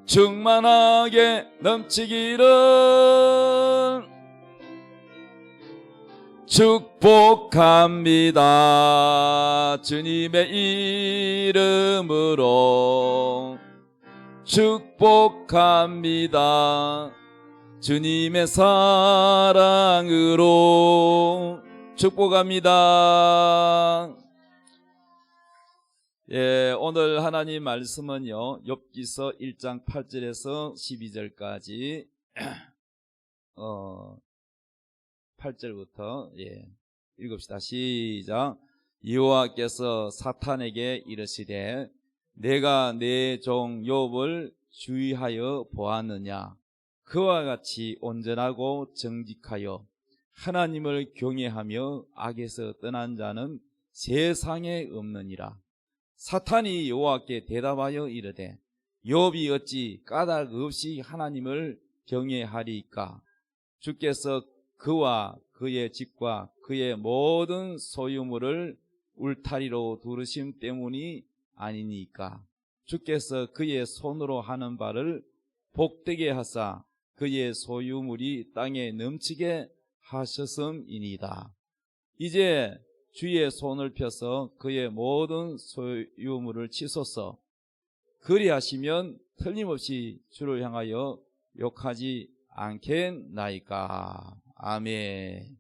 충만하게 넘치기를 축복합니다. 주님의 이름으로 축복합니다. 주님의 사랑으로 축복합니다. 오늘 하나님 말씀은요, 욥기서 1장 8절에서 12절까지 8절부터 읽읍시다. 시작. 여호와께서 사탄에게 이르시되 내가 내 종 욥을 주의하여 보았느냐. 그와 같이 온전하고 정직하여 하나님을 경외하며 악에서 떠난 자는 세상에 없느니라. 사탄이 여호와께 대답하여 이르되 욥이 어찌 까닭 없이 하나님을 경외하리까. 주께서 그와 그의 집과 그의 모든 소유물을 울타리로 두르심 때문이 아니니까. 주께서 그의 손으로 하는 바를 복되게 하사 그의 소유물이 땅에 넘치게 하셨음이니이다. 이제 주의 손을 펴서 그의 모든 소유물을 치소서. 그리하시면 틀림없이 주를 향하여 욕하지 않겠나이까. 아멘.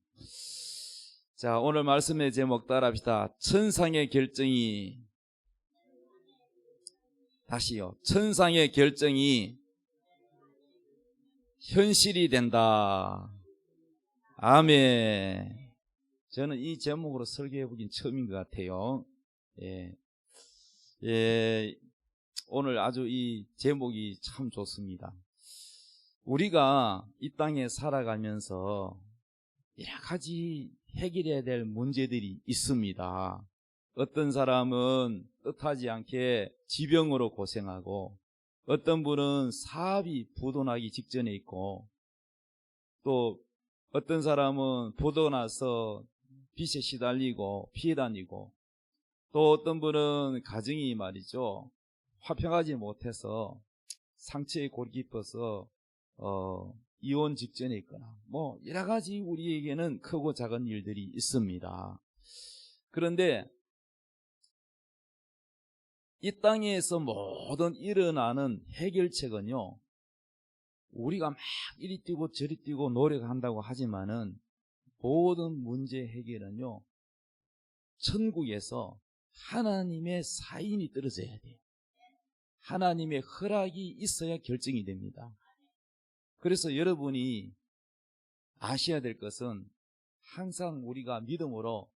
자, 오늘 말씀의 제목 따라합시다. 천상의 결정이, 다시요, 천상의 결정이 현실이 된다. 아멘. 저는 이 제목으로 설교해 보긴 처음인 것 같아요. 오늘 아주 이 제목이 참 좋습니다. 우리가 이 땅에 살아가면서 여러 가지 해결해야 될 문제들이 있습니다. 어떤 사람은 뜻하지 않게 지병으로 고생하고, 어떤 분은 사업이 부도나기 직전에 있고, 또 어떤 사람은 부도나서 빚에 시달리고 피해 다니고, 또 어떤 분은 가정이 말이죠, 화평하지 못해서 상처에 골이 깊어서 이혼 직전에 있거나, 뭐 여러 가지 우리에게는 크고 작은 일들이 있습니다. 그런데 이 땅에서 모든 일어나는 해결책은요, 우리가 막 이리 뛰고 저리 뛰고 노력한다고 하지만은 모든 문제 해결은요, 천국에서 하나님의 사인이 떨어져야 돼요. 하나님의 허락이 있어야 결정이 됩니다. 그래서 여러분이 아셔야 될 것은 항상 우리가 믿음으로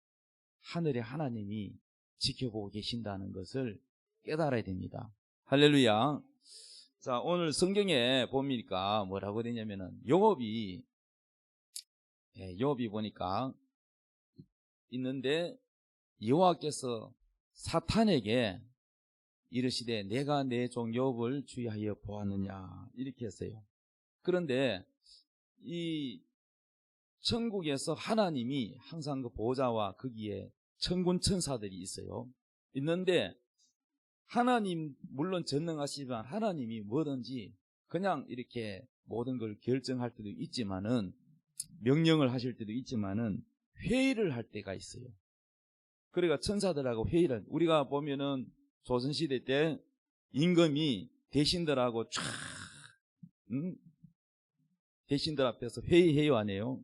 하늘의 하나님이 지켜보고 계신다는 것을 깨달아야 됩니다. 할렐루야. 자, 오늘 성경에 보니까 뭐라고 되냐면은 욥이 보니까 있는데, 여호와께서 사탄에게 이르시되 내가 내 종 욥을 주의하여 보았느냐, 이렇게 했어요. 그런데 이 천국에서 하나님이 항상 그 보좌와 거기에 천군 천사들이 있어요. 있는데 하나님 물론 전능하시지만 하나님이 뭐든지 그냥 이렇게 모든 걸 결정할 때도 있지만은, 명령을 하실 때도 있지만은 회의를 할 때가 있어요. 그러니까 천사들하고 회의를, 우리가 보면은 조선시대 때 임금이 대신들하고 쫙 대신들 앞에서 회의해요, 안 해요?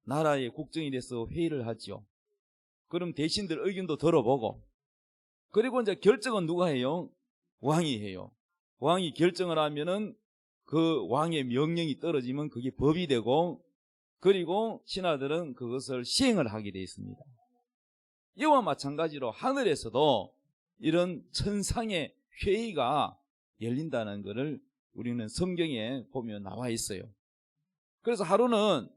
나라의 국정이 돼서 회의를 하죠. 그럼 대신들 의견도 들어보고, 그리고 이제 결정은 누가 해요? 왕이 해요. 왕이 결정을 하면은 그 왕의 명령이 떨어지면 그게 법이 되고, 그리고 신하들은 그것을 시행을 하게 되어 있습니다. 이와 마찬가지로 하늘에서도 이런 천상의 회의가 열린다는 것을 우리는 성경에 보면 나와 있어요. 그래서 하루는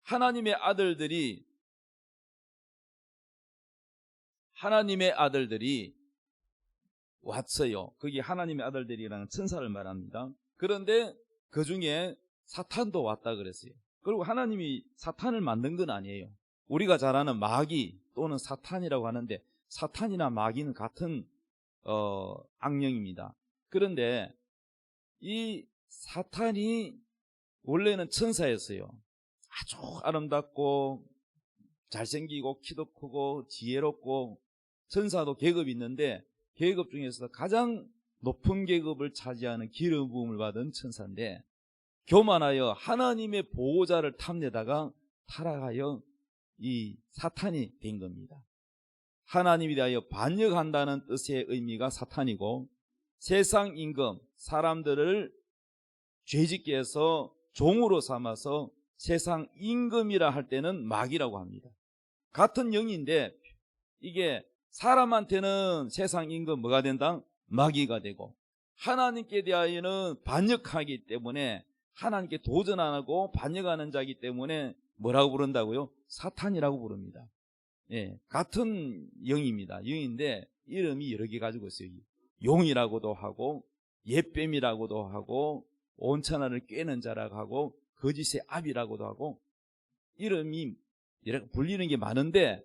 하나님의 아들들이 왔어요. 그게 하나님의 아들들이라는 천사를 말합니다. 그런데 그 중에 사탄도 왔다 그랬어요. 그리고 하나님이 사탄을 만든 건 아니에요. 우리가 잘 아는 마귀 또는 사탄이라고 하는데, 사탄이나 마귀는 같은 악령입니다. 그런데 이 사탄이 원래는 천사였어요. 아주 아름답고 잘생기고 키도 크고 지혜롭고 천사도 계급이 있는데 계급 중에서 가장 높은 계급을 차지하는 기름 부음을 받은 천사인데 교만하여 하나님의 보호자를 탐내다가 타락하여 이 사탄이 된 겁니다. 하나님에 대하여 반역한다는 뜻의 의미가 사탄이고 세상 임금, 사람들을 죄짓게 해서 종으로 삼아서 세상 임금이라 할 때는 마귀라고 합니다. 같은 영인데 이게 사람한테는 세상 임금 뭐가 된다? 마귀가 되고 하나님께 대하여는 반역하기 때문에 하나님께 도전 안 하고 반역하는 자이기 때문에 뭐라고 부른다고요? 사탄이라고 부릅니다. 예, 같은 영입니다. 영인데 이름이 여러 개 가지고 있어요. 용이라고도 하고 옛뱀이라고도 하고 온천하를 꿰는 자라고 하고 거짓의 압이라고도 하고 이름이 이렇게 불리는 게 많은데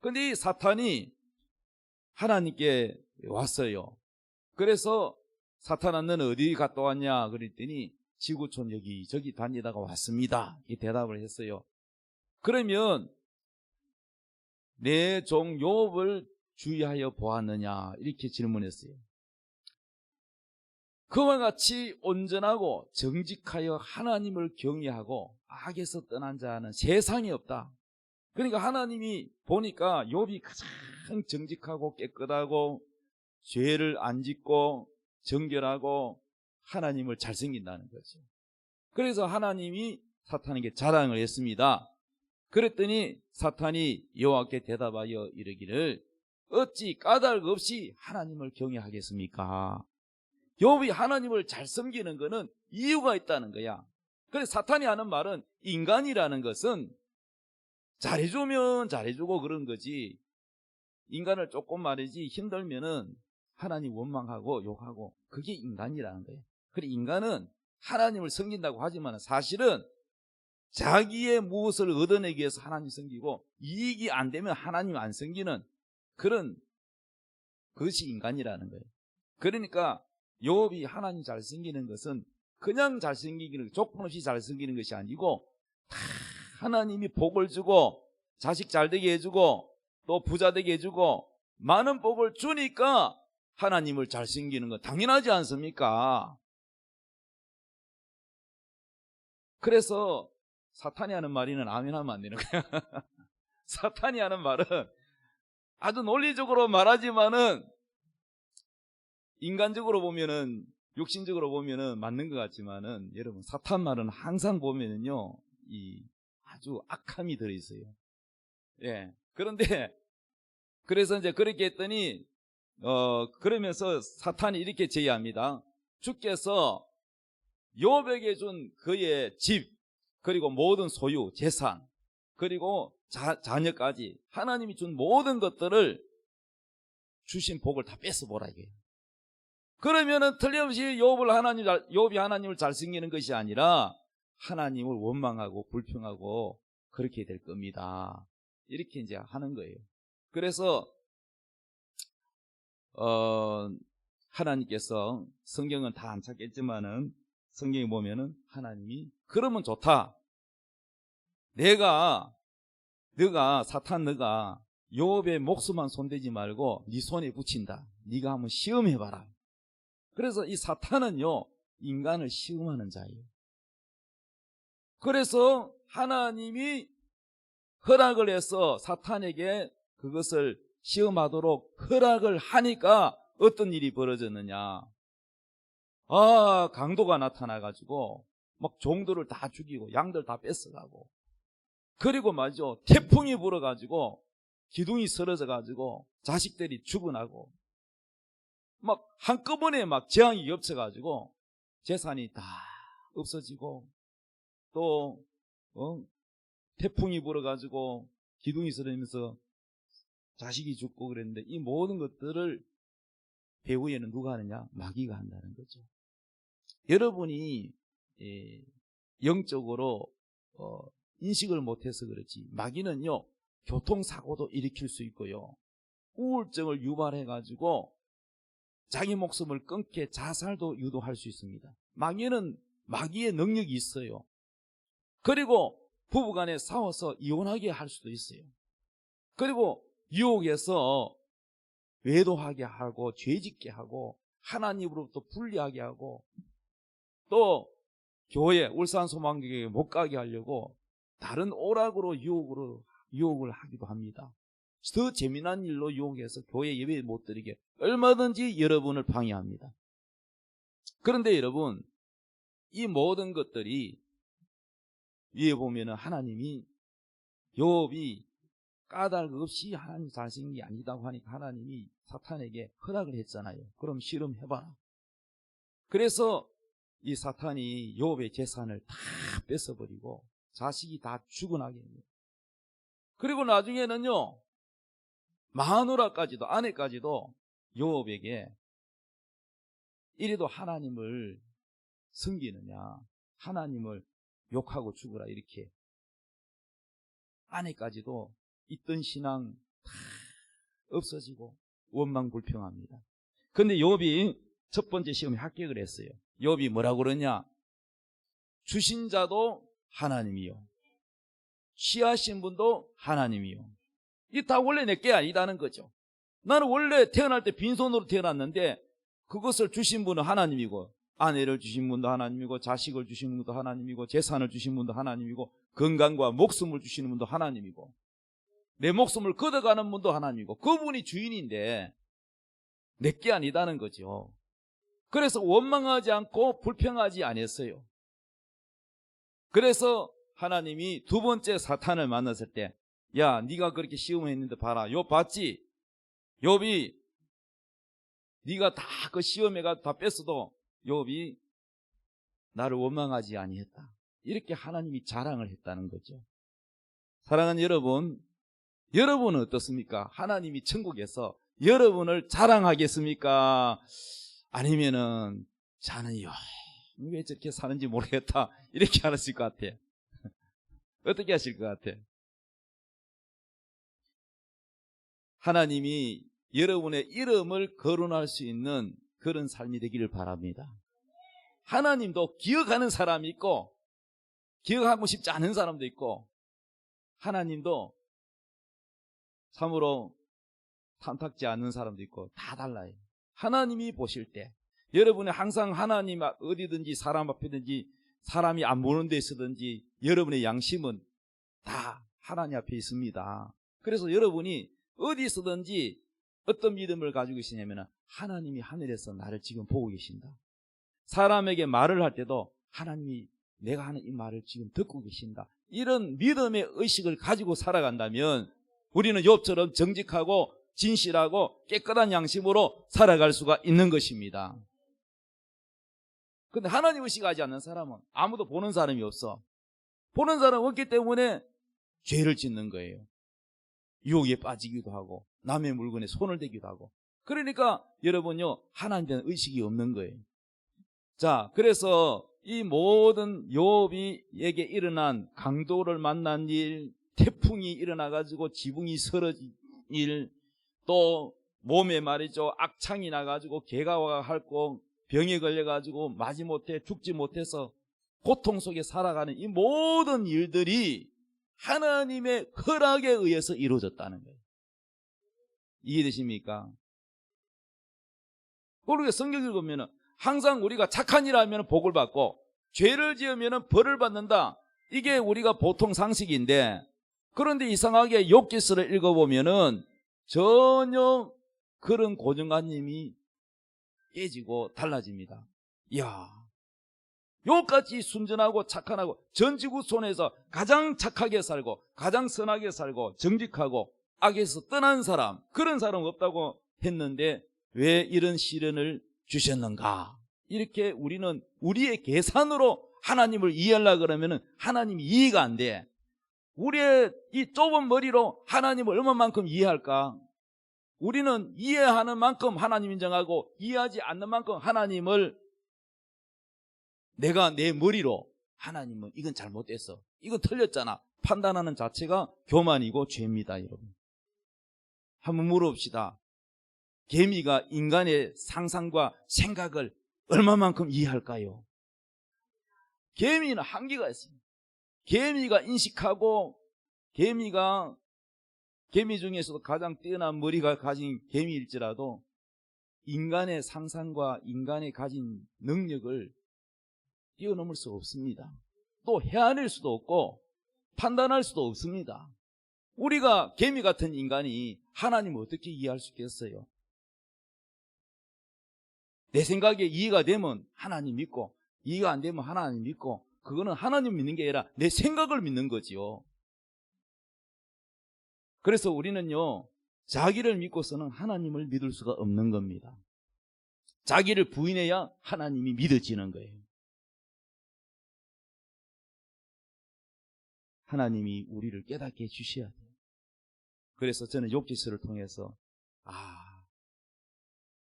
근데 이 사탄이 하나님께 왔어요. 그래서 사탄아 너는 어디 갔다 왔냐 그랬더니 지구촌 여기저기 다니다가 왔습니다. 이 대답을 했어요. 그러면 내 종 욥을 주의하여 보았느냐 이렇게 질문했어요. 그와 같이 온전하고 정직하여 하나님을 경외하고 악에서 떠난 자는 세상에 없다. 그러니까 하나님이 보니까 욥이 가장 정직하고 깨끗하고 죄를 안 짓고 정결하고 하나님을 잘 섬긴다는 거죠. 그래서 하나님이 사탄에게 자랑을 했습니다. 그랬더니 사탄이 여호와께 대답하여 이르기를 어찌 까닭 없이 하나님을 경외하겠습니까? 욥이 하나님을 잘 섬기는 것은 이유가 있다는 거야. 그래서 사탄이 하는 말은 인간이라는 것은 잘해주면 잘해주고 그런 거지 인간을 조금 말이지 힘들면은 하나님 원망하고 욕하고 그게 인간이라는 거예요. 그래 인간은 하나님을 섬긴다고 하지만 사실은 자기의 무엇을 얻어내기 위해서 하나님 섬기고 이익이 안 되면 하나님 안 섬기는 그런 그것이 인간이라는 거예요. 그러니까 욥이 하나님 잘 섬기는 것은 그냥 잘 섬기는 조건 없이 잘 섬기는 것이 아니고 다 하나님이 복을 주고 자식 잘 되게 해주고 또 부자 되게 해주고 많은 복을 주니까 하나님을 잘 섬기는 건 당연하지 않습니까? 그래서 사탄이 하는 말이는 아멘 하면 안 되는 거야. 사탄이 하는 말은 아주 논리적으로 말하지만은 인간적으로 보면은 육신적으로 보면은 맞는 것 같지만은 여러분 사탄 말은 항상 보면은요 이 아주 악함이 들어있어요. 예. 그런데 그래서 이제 그렇게 했더니 그러면서 사탄이 이렇게 제의합니다. 주께서 욥에게 준 그의 집 그리고 모든 소유 재산 그리고 자녀까지 하나님이 준 모든 것들을 주신 복을 다 뺏어보라 이게. 그러면은 틀림없이 욥이 하나님을 잘 섬기는 것이 아니라 하나님을 원망하고 불평하고 그렇게 될 겁니다. 이렇게 이제 하는 거예요. 그래서 하나님께서 성경은 다 안 찾겠지만은 성경에 보면은 하나님이 그러면 좋다. 너가 사탄 너가 욥의 목숨만 손대지 말고 네 손에 붙인다. 네가 한번 시험해봐라. 그래서 이 사탄은요 인간을 시험하는 자예요. 그래서 하나님이 허락을 해서 사탄에게 그것을 시험하도록 허락을 하니까 어떤 일이 벌어졌느냐. 강도가 나타나가지고 막 종들을 다 죽이고 양들 다 뺏어가고 그리고 말이죠 태풍이 불어가지고 기둥이 쓰러져가지고 자식들이 죽어나고 막 한꺼번에 막 재앙이 겹쳐가지고 재산이 다 없어지고 또 태풍이 불어가지고 기둥이 쓰러지면서 자식이 죽고 그랬는데 이 모든 것들을 배후에는 누가 하느냐? 마귀가 한다는 거죠. 여러분이 영적으로 인식을 못해서 그렇지 마귀는요 교통사고도 일으킬 수 있고요 우울증을 유발해가지고 자기 목숨을 끊게 자살도 유도할 수 있습니다. 마귀는 마귀의 능력이 있어요. 그리고 부부간에 싸워서 이혼하게 할 수도 있어요. 그리고 유혹해서 외도하게 하고 죄짓게 하고 하나님으로부터 분리하게 하고 또 교회 울산소망교회에 못 가게 하려고 다른 오락으로 유혹을 하기도 합니다. 더 재미난 일로 유혹해서 교회 예배 못 드리게 얼마든지 여러분을 방해합니다. 그런데 여러분, 이 모든 것들이 위에 보면은 하나님이 욥이 까닭 없이 하나님 자신이 아니다고 하니까 하나님이 사탄에게 허락을 했잖아요. 그럼 실험해봐라. 그래서 이 사탄이 욥의 재산을 다 뺏어버리고 자식이 다 죽어나게 합니다. 그리고 나중에는요, 마누라까지도 아내까지도 욥에게 이래도 하나님을 섬기느냐, 하나님을 욕하고 죽으라, 이렇게 아내까지도 있던 신앙 다 없어지고 원망불평합니다. 그런데 욥이 첫 번째 시험에 합격을 했어요. 욥이 뭐라고 그러냐? 주신 자도 하나님이요, 취하신 분도 하나님이요. 이 다 원래 내게 아니다는 거죠. 나는 원래 태어날 때 빈손으로 태어났는데 그것을 주신 분은 하나님이고, 아내를 주신 분도 하나님이고, 자식을 주신 분도 하나님이고, 재산을 주신 분도 하나님이고, 건강과 목숨을 주시는 분도 하나님이고, 내 목숨을 걷어가는 분도 하나님이고, 그분이 주인인데 내게 아니다는 거죠. 그래서 원망하지 않고 불평하지 않았어요. 그래서 하나님이 두 번째 사탄을 만났을 때, 야, 네가 그렇게 시험했는데 봐라. 욥 봤지? 욥이 네가 다 그 시험해가 다 뺐어도 욥이 나를 원망하지 아니했다. 이렇게 하나님이 자랑을 했다는 거죠. 사랑하는 여러분, 여러분은 어떻습니까? 하나님이 천국에서 여러분을 자랑하겠습니까? 아니면은 자는요, 왜 저렇게 사는지 모르겠다, 이렇게 하실 것 같아요. 어떻게 하실 것 같아요? 하나님이 여러분의 이름을 거론할 수 있는 그런 삶이 되기를 바랍니다. 하나님도 기억하는 사람이 있고 기억하고 싶지 않은 사람도 있고, 하나님도 참으로 탐탁지 않는 사람도 있고 다 달라요. 하나님이 보실 때 여러분이 항상 하나님 어디든지 사람 앞이든지 사람이 안 보는 데 있으든지 여러분의 양심은 다 하나님 앞에 있습니다. 그래서 여러분이 어디 있으든지 어떤 믿음을 가지고 계시냐면 하나님이 하늘에서 나를 지금 보고 계신다. 사람에게 말을 할 때도 하나님이 내가 하는 이 말을 지금 듣고 계신다. 이런 믿음의 의식을 가지고 살아간다면 우리는 욥처럼 정직하고 진실하고 깨끗한 양심으로 살아갈 수가 있는 것입니다. 그런데 하나님 의식하지 않는 사람은 아무도 보는 사람이 없어. 보는 사람이 없기 때문에 죄를 짓는 거예요. 유혹에 빠지기도 하고 남의 물건에 손을 대기도 하고. 그러니까 여러분요, 하나님에 대한 의식이 없는 거예요. 자, 그래서 이 모든 욥이에게 일어난 강도를 만난 일, 태풍이 일어나가지고 지붕이 쓰러진 일, 또 몸에 말이죠, 악창이 나가지고 개가 와갖고 병에 걸려가지고 마지못해 죽지 못해서 고통 속에 살아가는 이 모든 일들이 하나님의 허락에 의해서 이루어졌다는 거예요. 이해되십니까? 그러게 성경 읽으면 항상 우리가 착한 일 하면 복을 받고 죄를 지으면 벌을 받는다. 이게 우리가 보통 상식인데, 그런데 이상하게 욥기서를 읽어보면은 전혀 그런 고정관념이 깨지고 달라집니다. 이야, 욥같이 순전하고 착하고 전지구 손에서 가장 착하게 살고 가장 선하게 살고 정직하고 악에서 떠난 사람, 그런 사람 없다고 했는데 왜 이런 시련을 주셨는가? 이렇게 우리는 우리의 계산으로 하나님을 이해하려고 그러면 하나님이 이해가 안 돼. 우리의 이 좁은 머리로 하나님을 얼마만큼 이해할까? 우리는 이해하는 만큼 하나님 인정하고 이해하지 않는 만큼 하나님을 내가 내 머리로 하나님은 이건 잘못됐어, 이건 틀렸잖아 판단하는 자체가 교만이고 죄입니다. 여러분, 한번 물어봅시다. 개미가 인간의 상상과 생각을 얼마만큼 이해할까요? 개미는 한계가 있습니다. 개미가 인식하고 개미 중에서도 가장 뛰어난 머리가 가진 개미일지라도 인간의 상상과 인간의 가진 능력을 뛰어넘을 수 없습니다. 또 헤아릴 수도 없고 판단할 수도 없습니다. 우리가 개미 같은 인간이 하나님을 어떻게 이해할 수 있겠어요? 내 생각에 이해가 되면 하나님 믿고 이해가 안 되면 하나님 믿고, 그거는 하나님 믿는 게 아니라 내 생각을 믿는 거지요. 그래서 우리는요, 자기를 믿고서는 하나님을 믿을 수가 없는 겁니다. 자기를 부인해야 하나님이 믿어지는 거예요. 하나님이 우리를 깨닫게 해주셔야 돼요. 그래서 저는 욥기서를 통해서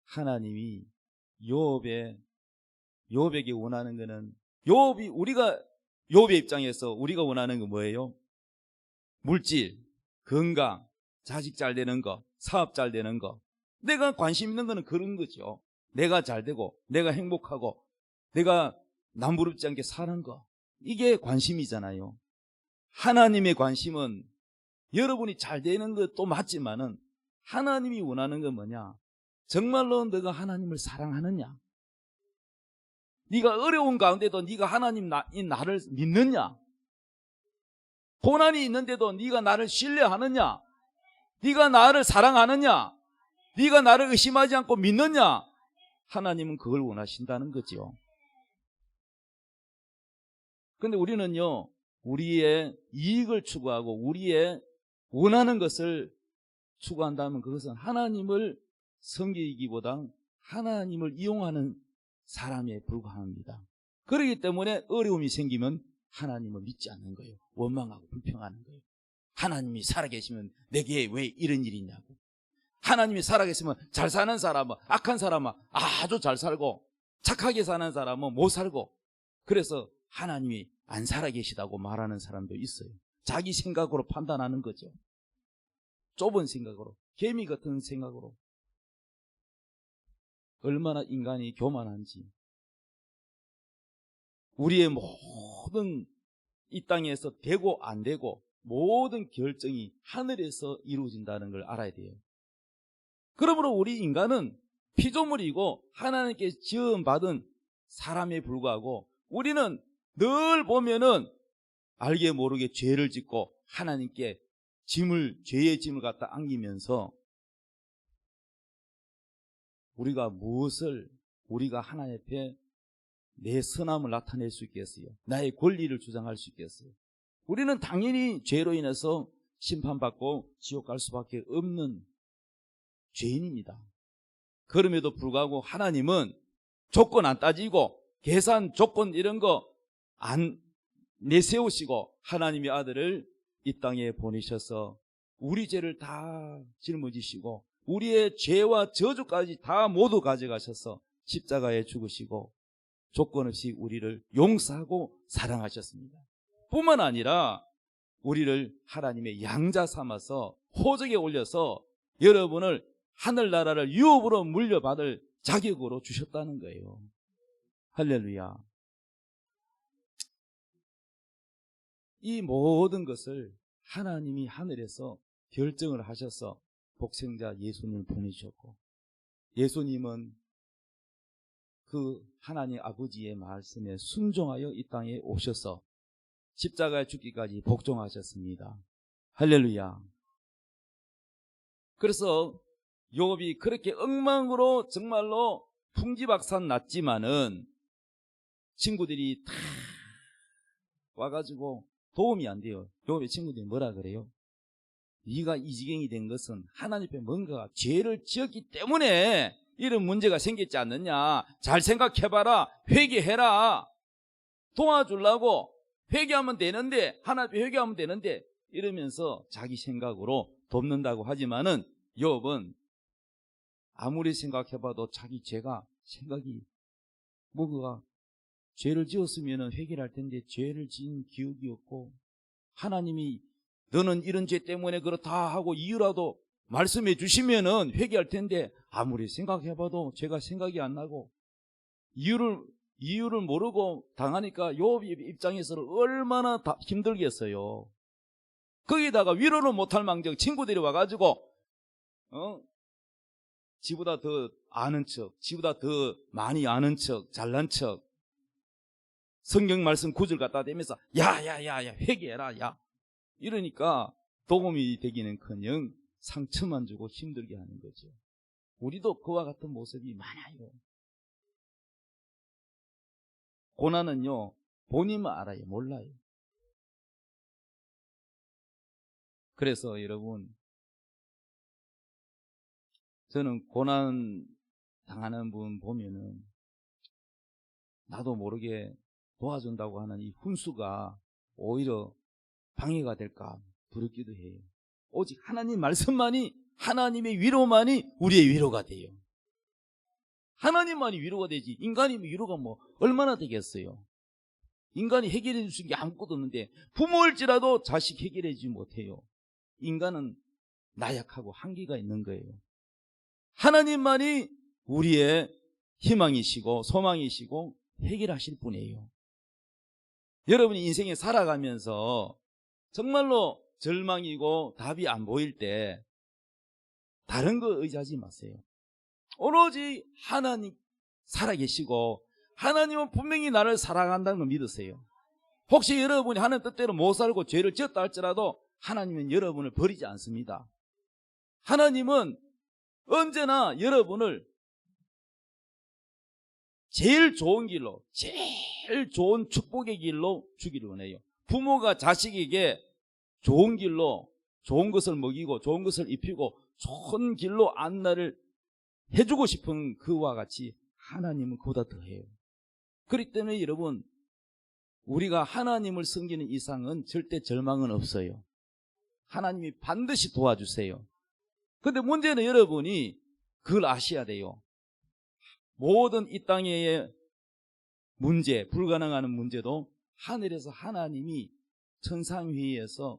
하나님이 욥에게 원하는 거는, 욥의 입장에서 우리가 원하는 건 뭐예요? 물질, 건강, 자식 잘 되는 거, 사업 잘 되는 거. 내가 관심 있는 거는 그런 거죠. 내가 잘 되고 내가 행복하고 내가 남부럽지 않게 사는 거, 이게 관심이잖아요. 하나님의 관심은 여러분이 잘 되는 것도 맞지만은 하나님이 원하는 건 뭐냐? 정말로 너가 하나님을 사랑하느냐? 네가 어려운 가운데도 네가 하나님 나를 믿느냐? 고난이 있는데도 네가 나를 신뢰하느냐? 네가 나를 사랑하느냐? 네가 나를 의심하지 않고 믿느냐? 하나님은 그걸 원하신다는 거죠. 근데 우리는요, 우리의 이익을 추구하고 우리의 원하는 것을 추구한다면 그것은 하나님을 섬기기보다 하나님을 이용하는 사람에 불과합니다. 그렇기 때문에 어려움이 생기면 하나님을 믿지 않는 거예요. 원망하고 불평하는 거예요. 하나님이 살아계시면 내게 왜 이런 일이 있냐고. 하나님이 살아계시면 잘 사는 사람은, 악한 사람은 아주 잘 살고 착하게 사는 사람은 못 살고, 그래서 하나님이 안 살아계시다고 말하는 사람도 있어요. 자기 생각으로 판단하는 거죠. 좁은 생각으로, 개미 같은 생각으로. 얼마나 인간이 교만한지. 우리의 모든 이 땅에서 되고 안 되고 모든 결정이 하늘에서 이루어진다는 걸 알아야 돼요. 그러므로 우리 인간은 피조물이고 하나님께 지음받은 사람에 불과하고, 우리는 늘 보면은 알게 모르게 죄를 짓고 하나님께 죄의 짐을 갖다 안기면서 우리가 하나님 앞에 내 선함을 나타낼 수 있겠어요? 나의 권리를 주장할 수 있겠어요? 우리는 당연히 죄로 인해서 심판받고 지옥 갈 수밖에 없는 죄인입니다. 그럼에도 불구하고 하나님은 조건 안 따지고 계산 조건 이런 거 안 내세우시고 하나님의 아들을 이 땅에 보내셔서 우리 죄를 다 짊어지시고 우리의 죄와 저주까지 다 모두 가져가셔서 십자가에 죽으시고 조건 없이 우리를 용서하고 사랑하셨습니다. 뿐만 아니라 우리를 하나님의 양자 삼아서 호적에 올려서 여러분을 하늘나라를 유업으로 물려받을 자격으로 주셨다는 거예요. 할렐루야. 이 모든 것을 하나님이 하늘에서 결정을 하셔서 복생자 예수님을 보내주셨고, 예수님은 그 하나님 아버지의 말씀에 순종하여 이 땅에 오셔서 십자가에 죽기까지 복종하셨습니다. 할렐루야. 그래서 욥이 그렇게 엉망으로 정말로 풍지박산 났지만은 친구들이 다 와가지고 도움이 안 돼요. 욥의 친구들이 뭐라 그래요? 네가 이 지경이 된 것은 하나님 앞에 뭔가 죄를 지었기 때문에 이런 문제가 생겼지 않느냐. 잘 생각해봐라. 회개해라. 도와주려고 회개하면 되는데, 하나님 앞에 회개하면 되는데 이러면서 자기 생각으로 돕는다고 하지만은 욥은 아무리 생각해봐도 자기 생각이 뭐가 죄를 지었으면 회개를 할 텐데 죄를 지은 기억이 없고, 하나님이 너는 이런 죄 때문에 그렇다 하고 이유라도 말씀해 주시면은 회개할 텐데 아무리 생각해봐도 제가 생각이 안 나고 이유를 모르고 당하니까 욥 입장에서는 얼마나 힘들겠어요. 거기다가 위로는 못할 망정 친구들이 와가지고 지보다 더 아는 척, 지보다 더 많이 아는 척, 잘난 척 성경 말씀 구절 갖다 대면서 야야야야 회개해라 야 이러니까 도움이 되기는커녕 상처만 주고 힘들게 하는 거죠. 우리도 그와 같은 모습이 많아요. 고난은요 본인만 알아요, 몰라요. 그래서 여러분, 저는 고난 당하는 분 보면은 나도 모르게 도와준다고 하는 이 훈수가 오히려 방해가 될까 두렵기도 해요. 오직 하나님 말씀만이, 하나님의 위로만이 우리의 위로가 돼요. 하나님만이 위로가 되지 인간이 위로가 뭐 얼마나 되겠어요. 인간이 해결해 줄 수 있는 게 아무것도 없는데 부모일지라도 자식 해결해 주지 못해요. 인간은 나약하고 한계가 있는 거예요. 하나님만이 우리의 희망이시고 소망이시고 해결하실 분이에요. 여러분이 인생에 살아가면서 정말로 절망이고 답이 안 보일 때 다른 거 의지하지 마세요. 오로지 하나님 살아계시고 하나님은 분명히 나를 사랑한다는 걸 믿으세요. 혹시 여러분이 하나님 뜻대로 못 살고 죄를 지었다 할지라도 하나님은 여러분을 버리지 않습니다. 하나님은 언제나 여러분을 제일 좋은 길로, 제일 좋은 축복의 길로 주기를 원해요. 부모가 자식에게 좋은 길로, 좋은 것을 먹이고 좋은 것을 입히고 좋은 길로 안내를 해주고 싶은 그와 같이 하나님은 그보다 더해요. 그렇기 때문에 여러분, 우리가 하나님을 섬기는 이상은 절대 절망은 없어요. 하나님이 반드시 도와주세요. 근데 문제는 여러분이 그걸 아셔야 돼요. 모든 이 땅의 문제, 불가능한 문제도 하늘에서 하나님이 천상회의에서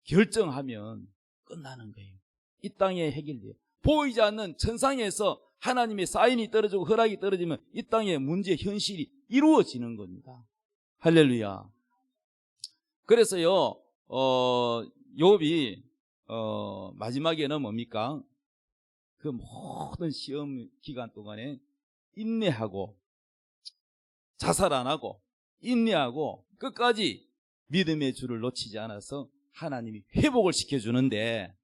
결정하면 끝나는 거예요. 이 땅에 해결돼요. 보이지 않는 천상에서 하나님의 사인이 떨어지고 허락이 떨어지면 이 땅의 문제, 현실이 이루어지는 겁니다. 할렐루야. 그래서요, 욥이 마지막에는 뭡니까? 그 모든 시험 기간 동안에 인내하고 자살 안 하고 인내하고 끝까지 믿음의 줄을 놓치지 않아서 하나님이 회복을 시켜주는데,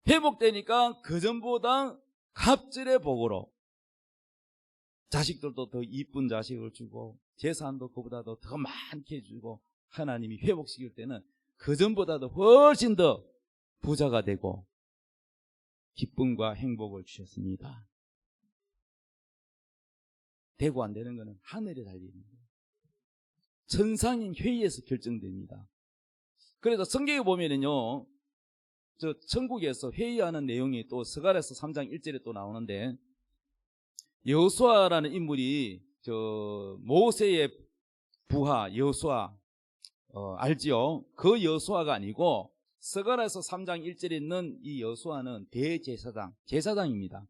회복되니까 그전보다 갑절의 복으로 자식들도 더 이쁜 자식을 주고 재산도 그보다도 더 많게 주고 하나님이 회복시킬 때는 그전보다도 훨씬 더 부자가 되고 기쁨과 행복을 주셨습니다. 되고 안 되는 것은 하늘에 달리는 거예요. 천상인 회의에서 결정됩니다. 그래서 성경에 보면은요, 저 천국에서 회의하는 내용이 또 스가랴서 3장 1절에 또 나오는데, 여호수아라는 인물이 저 모세의 부하 여호수아 알지요? 그 여호수아가 아니고 스가랴서 3장 1절에 있는 이 여호수아는 대제사장, 제사장입니다.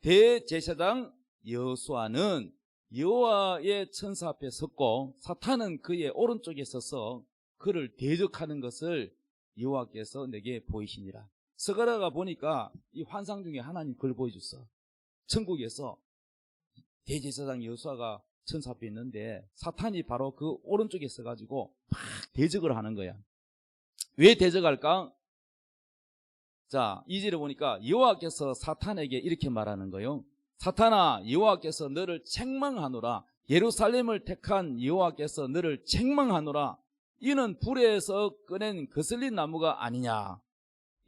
대제사장 여호수아는 여호와의 천사 앞에 섰고 사탄은 그의 오른쪽에 서서 그를 대적하는 것을 여호와께서 내게 보이시니라. 스가랴가 보니까 이 환상 중에 하나님 그걸 보여줬어. 천국에서 대제사장 여호수아가 천사 앞에 있는데 사탄이 바로 그 오른쪽에 서가지고 막 대적을 하는 거야. 왜 대적할까? 자, 2절에 보니까 여호와께서 사탄에게 이렇게 말하는 거예요. 사탄아, 여호와께서 너를 책망하노라. 예루살렘을 택한 여호와께서 너를 책망하노라. 이는 불에서 꺼낸 거슬린 나무가 아니냐.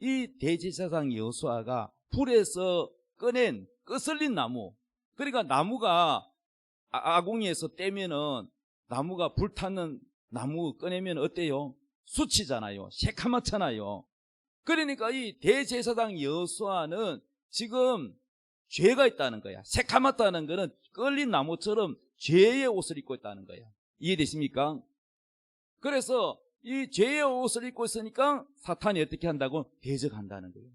이 대제사장 여호수아가 불에서 꺼낸 거슬린 나무, 그러니까 나무가 아궁이에서 떼면은 나무가 불타는 나무 꺼내면 어때요? 수치잖아요. 새카맣잖아요. 그러니까 이 대제사장 여호수아는 지금 죄가 있다는 거야. 새카맣다는 거는 끌린 나무처럼 죄의 옷을 입고 있다는 거야. 이해되십니까? 그래서 이 죄의 옷을 입고 있으니까 사탄이 어떻게 한다고? 대적한다는 거예요.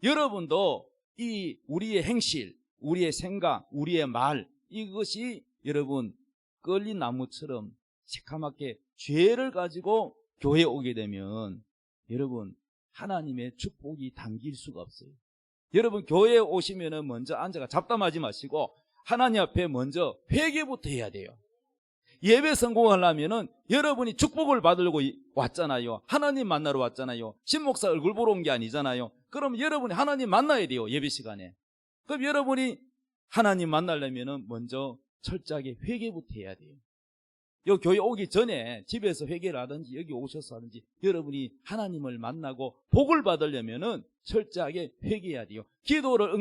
여러분도 이 우리의 행실, 우리의 생각, 우리의 말, 이것이 여러분 끌린 나무처럼 새카맣게 죄를 가지고 교회에 오게 되면 여러분 하나님의 축복이 담길 수가 없어요. 여러분 교회에 오시면은 먼저 앉아가 잡담하지 마시고 하나님 앞에 먼저 회개부터 해야 돼요. 예배 성공하려면은 여러분이 축복을 받으려고 왔잖아요. 하나님 만나러 왔잖아요. 신목사 얼굴 보러 온 게 아니잖아요. 그럼 여러분이 하나님 만나야 돼요. 예배 시간에. 그럼 여러분이 하나님 만나려면은 먼저 철저하게 회개부터 해야 돼요. 요 교회 오기 전에 집에서 회개를 하든지 여기 오셔서 하든지 여러분이 하나님을 만나고 복을 받으려면은 철저하게 회개해야 돼요. 기도를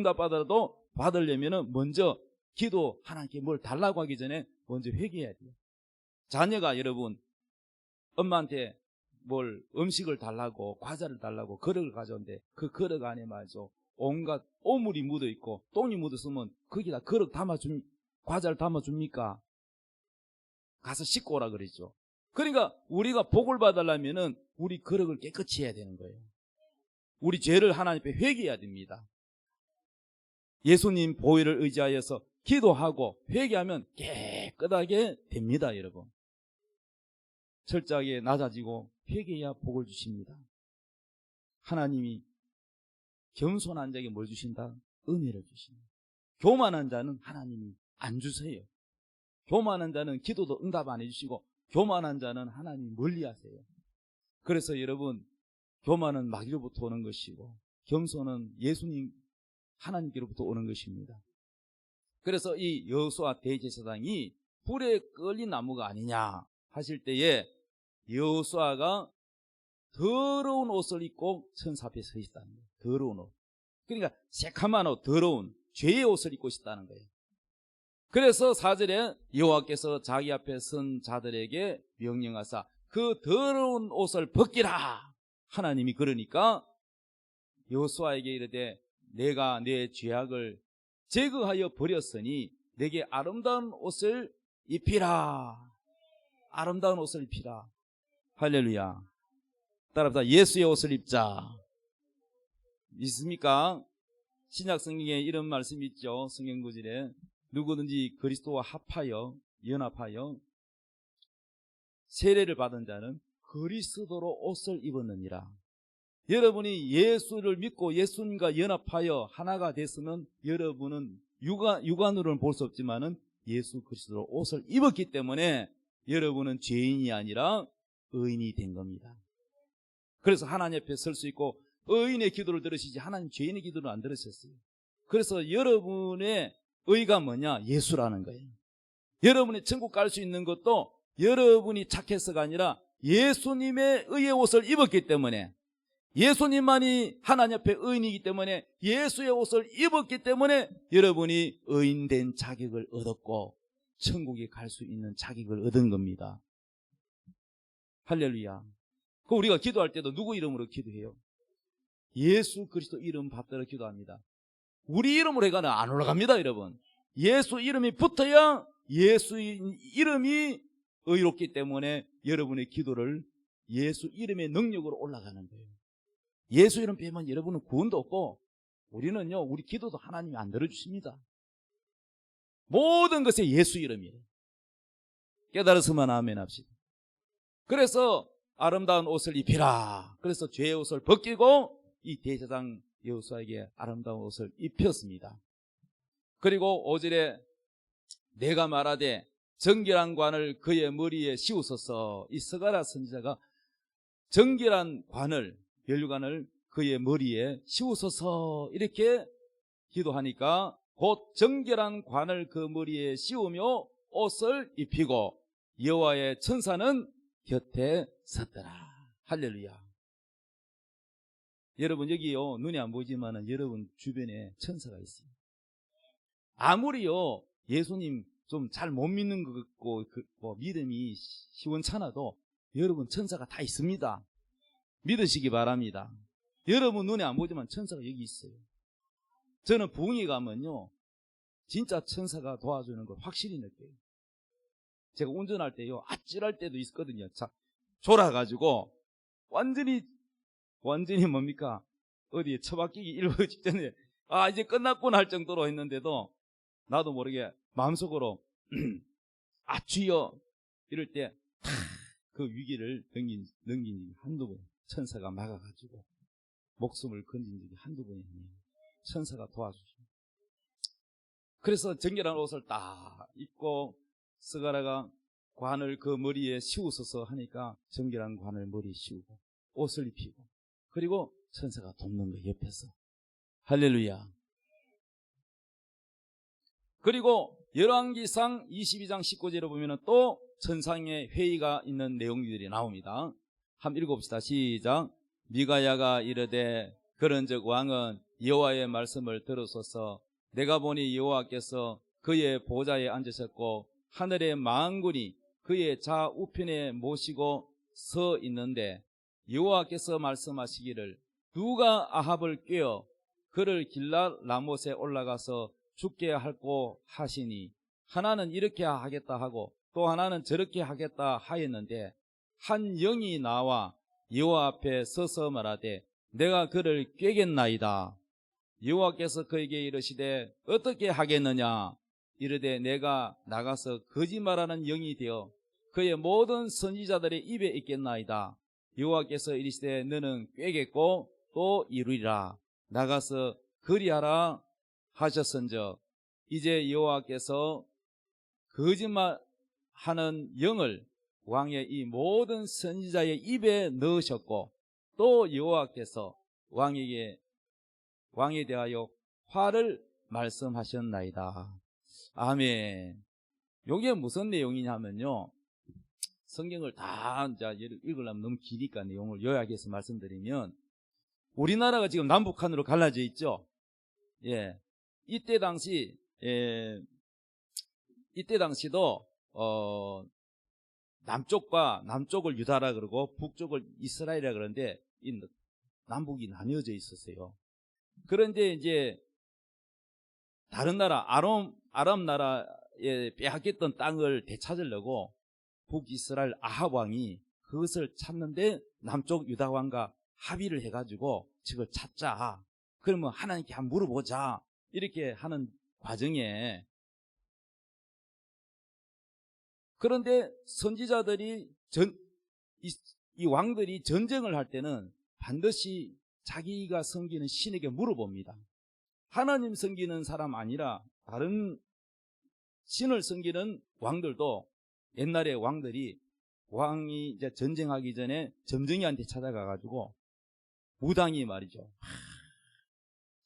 받으려면은 먼저 기도 하나님께 뭘 달라고 하기 전에 먼저 회개해야 돼요. 자녀가 여러분 엄마한테 뭘 음식을 달라고 과자를 달라고 그릇을 가져오는데 그 그릇 안에 말이죠 온갖 오물이 묻어 있고 똥이 묻었으면 거기다 그릇 과자를 담아줍니까? 가서 씻고 오라 그러죠. 그러니까 우리가 복을 받으려면은 우리 그릇을 깨끗이 해야 되는 거예요. 우리 죄를 하나님 앞에 회개해야 됩니다. 예수님 보혈을 의지하여서 기도하고 회개하면 깨끗하게 됩니다. 여러분 철저하게 낮아지고 회개해야 복을 주십니다. 하나님이 겸손한 자에게 뭘 주신다? 은혜를 주십니다. 교만한 자는 하나님이 안 주세요. 교만한 자는 기도도 응답 안 해주시고 교만한 자는 하나님 멀리 하세요. 그래서 여러분 교만은 마귀로부터 오는 것이고 겸손은 예수님 하나님께로부터 오는 것입니다. 그래서 이 여호수아 대제사장이 불에 끌린 나무가 아니냐 하실 때에 여호수아가 더러운 옷을 입고 천사 앞에 서 있다는 거예요. 더러운 옷. 그러니까 새카만 옷, 더러운 죄의 옷을 입고 있다는 거예요. 그래서 4절에 여호와께서 자기 앞에 선 자들에게 명령하사 그 더러운 옷을 벗기라. 하나님이 그러니까 여호수아에게 이르되 내가 내 죄악을 제거하여 버렸으니 내게 아름다운 옷을 입히라. 아름다운 옷을 입히라. 할렐루야. 따라합시다. 예수의 옷을 입자. 믿습니까? 신약 성경에 이런 말씀이 있죠. 성경 구절에 누구든지 그리스도와 합하여 연합하여 세례를 받은 자는 그리스도로 옷을 입었느니라. 여러분이 예수를 믿고 예수님과 연합하여 하나가 됐으면 여러분은 육안으로는 볼 수 없지만은 예수 그리스도로 옷을 입었기 때문에 여러분은 죄인이 아니라 의인이 된 겁니다. 그래서 하나님 앞에 설 수 있고 의인의 기도를 들으시지 하나님 죄인의 기도를 안 들으셨어요. 그래서 여러분의 의가 뭐냐? 예수라는 거예요. 여러분이 천국 갈 수 있는 것도 여러분이 착해서가 아니라 예수님의 의의 옷을 입었기 때문에 예수님만이 하나님 앞에 의인이기 때문에 예수의 옷을 입었기 때문에 여러분이 의인된 자격을 얻었고 천국에 갈 수 있는 자격을 얻은 겁니다. 할렐루야. 그 우리가 기도할 때도 누구 이름으로 기도해요? 예수 그리스도 이름 받들어 기도합니다. 우리 이름으로 해가는 안 올라갑니다. 여러분 예수 이름이 붙어야 예수 이름이 의롭기 때문에 여러분의 기도를 예수 이름의 능력으로 올라가는 거예요. 예수 이름 빼면 여러분은 구원도 없고 우리는요 우리 기도도 하나님이 안 들어주십니다. 모든 것에 예수 이름이에요. 깨달았으면 아멘 합시다. 그래서 아름다운 옷을 입히라. 그래서 죄의 옷을 벗기고 이 대제사장 여호수아에게 아름다운 옷을 입혔습니다. 그리고 5절에 내가 말하되 정결한 관을 그의 머리에 씌우소서. 이 스가랴 선지자가 정결한 관을 면류관을 그의 머리에 씌우소서 이렇게 기도하니까 곧 정결한 관을 그 머리에 씌우며 옷을 입히고 여호와의 천사는 곁에 섰더라. 할렐루야. 여러분 여기요 눈에 안 보이지만 여러분 주변에 천사가 있어요. 아무리요 예수님 좀 잘 못 믿는 것 같고 믿음이 시원찮아도 여러분 천사가 다 있습니다. 믿으시기 바랍니다. 여러분 눈에 안 보이지만 천사가 여기 있어요. 저는 부흥회 가면요 진짜 천사가 도와주는 걸 확실히 느껴요. 제가 운전할 때요 아찔할 때도 있거든요. 자 졸아가지고 완전히 뭡니까 어디에 처박히기 일보 직전에 이제 끝났구나 할 정도로 했는데도 나도 모르게 마음속으로 주여 이럴 때 그 위기를 넘긴 적이 한두 번, 천사가 막아가지고 목숨을 건진 적이 한두 번이 아니에요. 천사가 도와주죠. 그래서 정결한 옷을 딱 입고 스가랴가 관을 그 머리에 씌우소서 하니까 정결한 관을 머리에 씌우고 옷을 입히고, 그리고 천사가 돕는 거예요, 옆에서. 할렐루야. 그리고 열왕기상 22장 19절에 보면 또 천상의 회의가 있는 내용들이 나옵니다. 한번 읽어봅시다. 시작. 미가야가 이르되 그런즉 왕은 여호와의 말씀을 들으소서. 내가 보니 여호와께서 그의 보좌에 앉으셨고 하늘의 만군이 그의 좌우편에 모시고 서 있는데 여호와께서 말씀하시기를 누가 아합을 꾀어 그를 길랏 라못에 올라가서 죽게 할고 하시니 하나는 이렇게 하겠다 하고 또 하나는 저렇게 하겠다 하였는데 한 영이 나와 여호와 앞에 서서 말하되 내가 그를 꾀겠나이다. 여호와께서 그에게 이르시되 어떻게 하겠느냐. 이르되 내가 나가서 거짓말하는 영이 되어 그의 모든 선지자들의 입에 있겠나이다. 여호와께서 이르시되 너는 꾀겠고 또 이루리라. 나가서 그리하라 하셨은즉 이제 여호와께서 거짓말하는 영을 왕의 이 모든 선지자의 입에 넣으셨고 또 여호와께서 왕에 대하여 화를 말씀하셨나이다. 아멘. 이게 무슨 내용이냐면요, 성경을 다 읽으려면 너무 기니까 내용을 요약해서 말씀드리면, 우리나라가 지금 남북한으로 갈라져 있죠. 예. 이때 당시도 남쪽을 유다라 그러고 북쪽을 이스라엘이라 그러는데 남북이 나뉘어져 있었어요. 그런데 이제 다른 나라 아람 나라에 빼앗겼던 땅을 되찾으려고 북이스라엘 아합 왕이 그것을 찾는데 남쪽 유다 왕과 합의를 해가지고 저걸 찾자. 그러면 하나님께 한번 물어보자. 이렇게 하는 과정에, 그런데 선지자들이 이 왕들이 전쟁을 할 때는 반드시 자기가 섬기는 신에게 물어봅니다. 하나님 섬기는 사람 아니라 다른 신을 섬기는 왕들도 옛날에 왕이 이제 전쟁하기 전에 점쟁이한테 찾아가가지고 무당이 말이죠,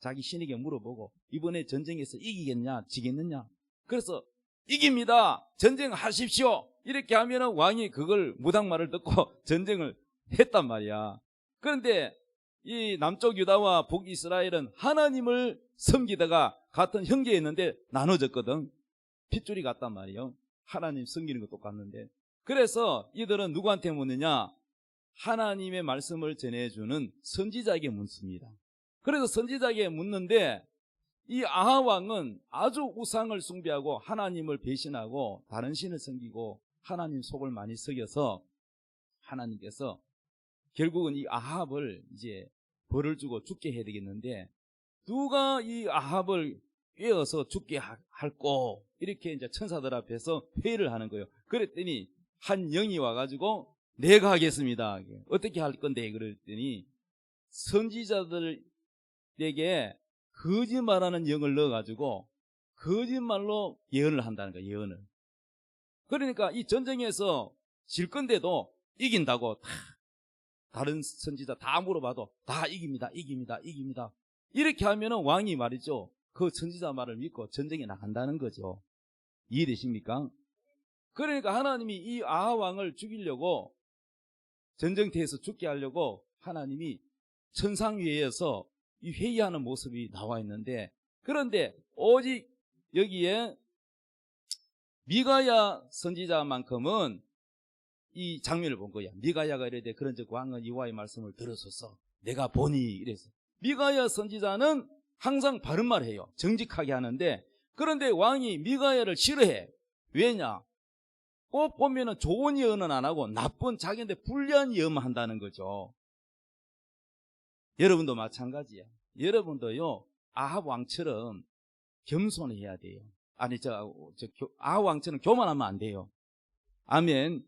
자기 신에게 물어보고 이번에 전쟁에서 이기겠냐 지겠느냐. 그래서 이깁니다, 전쟁하십시오, 이렇게 하면은 왕이 그걸 무당 말을 듣고 전쟁을 했단 말이야. 그런데 이 남쪽 유다와 북이스라엘은 하나님을 섬기다가 같은 형제였는데 나눠졌거든. 핏줄이 같단 말이에요. 하나님 섬기는 거 똑같는데. 그래서 이들은 누구한테 묻느냐? 하나님의 말씀을 전해주는 선지자에게 묻습니다. 그래서 선지자에게 묻는데 이 아합 왕은 아주 우상을 숭배하고 하나님을 배신하고 다른 신을 섬기고 하나님 속을 많이 썩여서 하나님께서 결국은 이 아합을 이제 벌을 주고 죽게 해야 되겠는데, 누가 이 아합을 꿰어서 죽게 할꼬, 이렇게 이제 천사들 앞에서 회의를 하는 거예요. 그랬더니 한 영이 와가지고 내가 하겠습니다. 어떻게 할 건데? 그랬더니 선지자들에게 거짓말하는 영을 넣어가지고 거짓말로 예언을 한다는 거예요. 예언을. 그러니까 이 전쟁에서 질 건데도 이긴다고 다른 선지자 다 물어봐도 다 이깁니다, 이깁니다, 이깁니다. 이렇게 하면은 왕이 말이죠, 그 선지자 말을 믿고 전쟁에 나간다는 거죠. 이해되십니까? 그러니까 하나님이 이 아합 왕을 죽이려고, 전쟁터에서 죽게 하려고 하나님이 천상위에서 이 회의하는 모습이 나와 있는데, 그런데 오직 여기에 미가야 선지자만큼은 이 장면을 본 거야. 미가야가 이르되 그런즉 왕은 여호와의 말씀을 들으소서. 내가 보니 이래서. 미가야 선지자는 항상 바른 말 해요. 정직하게 하는데, 그런데 왕이 미가야를 싫어해. 왜냐? 꼭 보면은 좋은 예언은 안 하고 나쁜, 자기한테 불리한 예언만 한다는 거죠. 여러분도 마찬가지야. 여러분도요, 아합 왕처럼 겸손해야 돼요. 아니, 아합 왕처럼 교만하면 안 돼요. 아멘.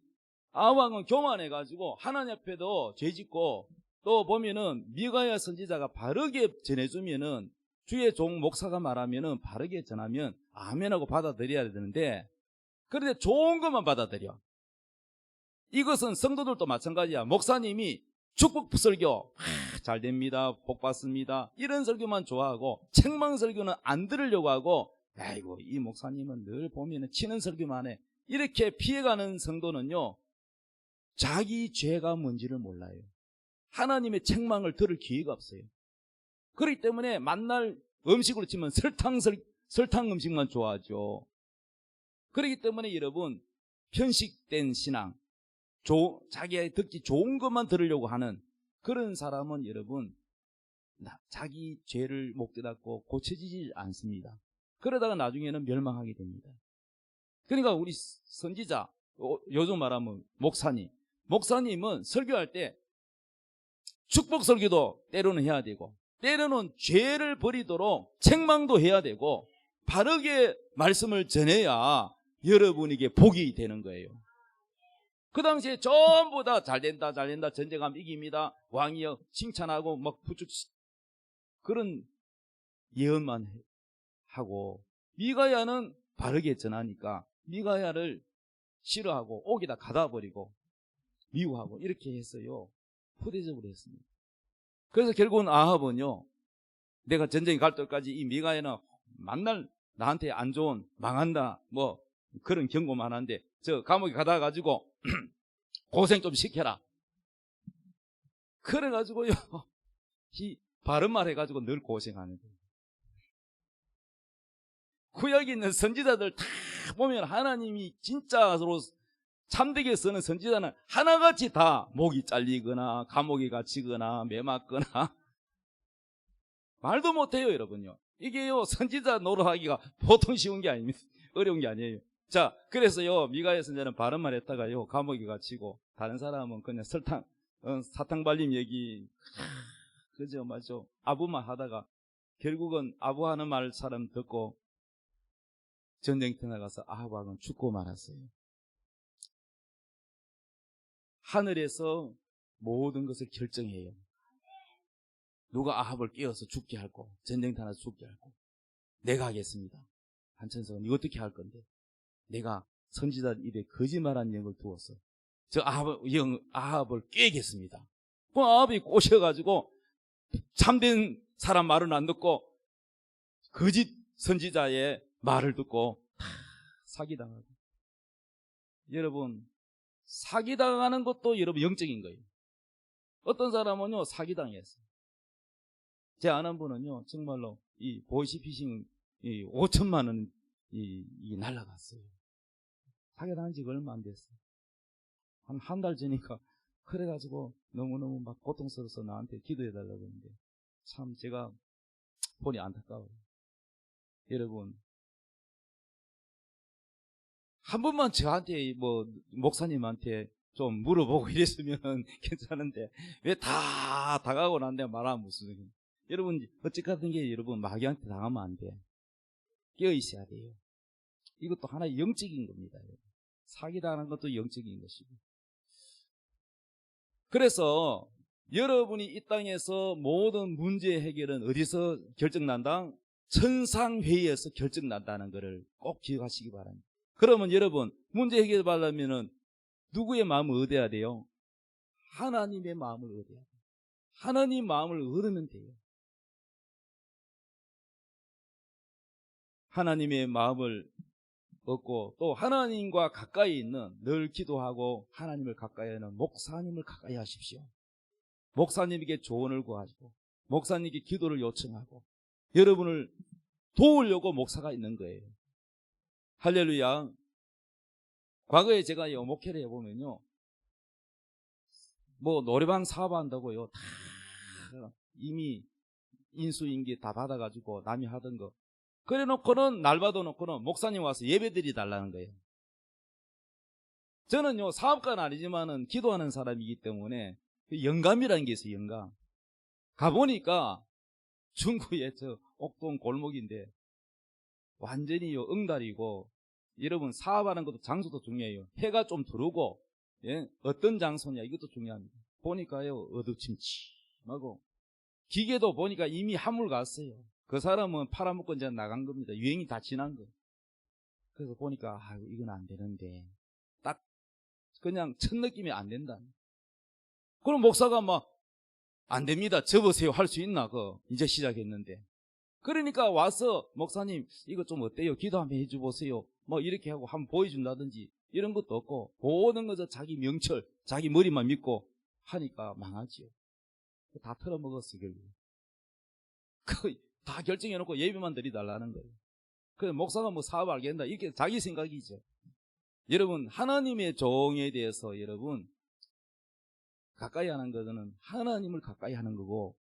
아합 왕은 교만해가지고 하나님 앞에도 죄짓고, 또 보면은 미가야 선지자가 바르게 전해주면은, 주의 종 목사가 말하면은 바르게 전하면 아멘하고 받아들여야 되는데, 그런데 좋은 것만 받아들여. 이것은 성도들도 마찬가지야. 목사님이 축복 설교 잘 됩니다, 복 받습니다, 이런 설교만 좋아하고 책망 설교는 안 들으려고 하고, 아이고 이 목사님은 늘 보면은 치는 설교만 해, 이렇게 피해가는 성도는요, 자기 죄가 뭔지를 몰라요. 하나님의 책망을 들을 기회가 없어요. 그렇기 때문에 만날 음식으로 치면 설탕 음식만 좋아하죠. 그렇기 때문에 여러분, 편식된 신앙, 자기가 듣기 좋은 것만 들으려고 하는 그런 사람은 여러분, 자기 죄를 못 깨닫고 고쳐지지 않습니다. 그러다가 나중에는 멸망하게 됩니다. 그러니까 우리 선지자, 요즘 말하면 목사님은 설교할 때 축복 설교도 때로는 해야 되고, 때로는 죄를 버리도록 책망도 해야 되고, 바르게 말씀을 전해야 여러분에게 복이 되는 거예요. 그 당시에 전부 다 잘된다, 전쟁하면 이깁니다, 왕이여 칭찬하고 막 그런 예언만 하고, 미가야는 바르게 전하니까 미가야를 싫어하고 옥에다 가다 버리고 미워하고 이렇게 했어요. 푸대접을 했습니다. 그래서 결국은 아합은요, 내가 전쟁에 갈 때까지 이 미가야는 만날 나한테 안 좋은, 망한다 뭐 그런 경고만 하는데, 저 감옥에 가다 가지고 고생 좀 시켜라, 그래가지고요 이 바른 말 해가지고 늘 고생하는 거예요. 구약에 있는 선지자들 다 보면 하나님이 진짜로 참되게 쓰는 선지자는 하나같이 다 목이 잘리거나 감옥에 갇히거나 매맞거나 말도 못해요. 여러분요, 이게요 선지자 노릇하기가 보통 쉬운 게 아닙니다. 어려운 게 아니에요. 자, 그래서요 미가야 선지자는 바른 말 했다가요 감옥에 갇히고, 다른 사람은 그냥 사탕 발림 얘기 그죠, 맞죠, 아부만 하다가 결국은 아부하는 말처럼 듣고 전쟁터 나가서 아합 왕은 죽고 말았어요. 하늘에서 모든 것을 결정해요. 누가 아합을 깨워서 죽게 할고, 전쟁터 나서 죽게 할고, 내가 하겠습니다. 한 천사가 이거 어떻게 할 건데, 내가 선지자 입에 거짓말한 영을 두었어, 저 아합을 깨겠습니다. 그 아합이 꼬셔가지고 참된 사람 말은 안 듣고 거짓 선지자의 말을 듣고 다 사기당하고. 여러분, 사기당하는 것도 여러분 영적인 거예요. 어떤 사람은요 사기당했어요. 제 아는 분은요 정말로 이 보이시피싱 5천만 원 이 날라갔어요. 사기당한 지가 얼마 안 됐어요. 한 달 전이니까. 그래가지고 너무너무 막 고통스러워서 나한테 기도해달라고 했는데, 참 제가 보니 안타까워요. 여러분, 한 번만 저한테 뭐 목사님한테 좀 물어보고 이랬으면 괜찮은데, 왜 다 당하고 난데 말하면 무슨, 여러분 어찌카든 게 여러분 마귀한테 당하면 안 돼. 깨어 있어야 돼요. 이것도 하나의 영적인 겁니다. 사기당하는 것도 영적인 것이고. 그래서 여러분이 이 땅에서 모든 문제 해결은 어디서 결정난다? 천상회의에서 결정난다는 것을 꼭 기억하시기 바랍니다. 그러면 여러분, 문제 해결하려면 누구의 마음을 얻어야 돼요? 하나님의 마음을 얻어야 돼요. 하나님 마음을 얻으면 돼요. 하나님의 마음을 얻고, 또 하나님과 가까이 있는, 늘 기도하고 하나님을 가까이 하는 목사님을 가까이 하십시오. 목사님에게 조언을 구하시고, 목사님께 기도를 요청하고, 여러분을 도우려고 목사가 있는 거예요. 할렐루야. 과거에 제가 목회를 해보면요, 뭐 노래방 사업한다고요 다 이미 인수인계 다 받아가지고 남이 하던 거 그래 놓고는, 날 받아놓고는 목사님 와서 예배드리 달라는 거예요. 저는요 사업가는 아니지만은 기도하는 사람이기 때문에 영감이라는 게 있어요. 영감. 가보니까 중구의 저 옥동 골목인데 완전히 응달이고, 여러분 사업하는 것도 장소도 중요해요. 해가 좀 들어오고, 예? 어떤 장소냐 이것도 중요합니다. 보니까요 어두침침하고, 기계도 보니까 이미 한물 갔어요. 그 사람은 팔아먹고 이제 나간 겁니다. 유행이 다 지난 거. 그래서 보니까 이건 안 되는데, 딱 그냥 첫 느낌이 안 된다. 그럼 목사가 막 안 됩니다, 접으세요 할 수 있나? 이제 시작했는데. 그러니까 와서 목사님 이거 좀 어때요? 기도 한번 해줘보세요. 뭐 이렇게 하고 한번 보여준다든지 이런 것도 없고, 모든 것을 자기 명철, 자기 머리만 믿고 하니까 망하지요. 다 털어먹었어 결국. 다 결정해놓고 예배만 드리달라는 거예요. 그래서 목사가 뭐 사업 알겠다 이렇게 자기 생각이죠. 여러분 하나님의 종에 대해서 여러분 가까이 하는 것은 하나님을 가까이 하는 거고,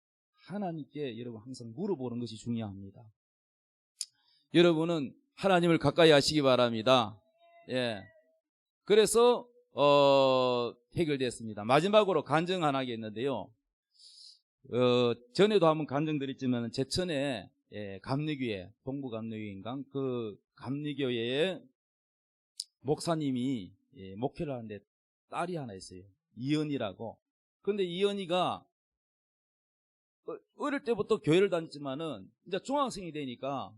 하나님께 여러분 항상 물어보는 것이 중요합니다. 여러분은 하나님을 가까이 하시기 바랍니다. 예. 그래서 해결됐습니다. 마지막으로 간증 하나 하겠는데요. 전에도 한번 간증드렸지만 제천에 감리교회, 동부 감리교회인가 그 감리교회에 목사님이 목회를 하는데 딸이 하나 있어요. 이은이라고. 근데 이은이가 어릴 때부터 교회를 다녔지만은 이제 중학생이 되니까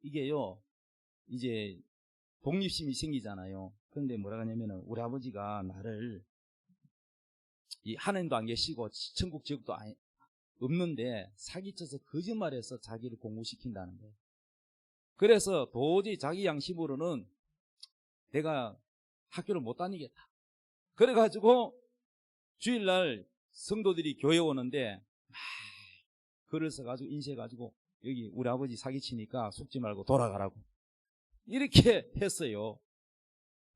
이게요 이제 독립심이 생기잖아요. 그런데 뭐라 하냐면은 우리 아버지가 나를 이 하나님도 안 계시고 천국 지옥도 없는데 사기쳐서 거짓말해서 자기를 공부시킨다는 거예요. 그래서 도저히 자기 양심으로는 내가 학교를 못 다니겠다. 그래가지고 주일날 성도들이 교회 오는데 막 글을 써가지고 인쇄해가지고 여기 우리 아버지 사기치니까 속지 말고 돌아가라고 이렇게 했어요.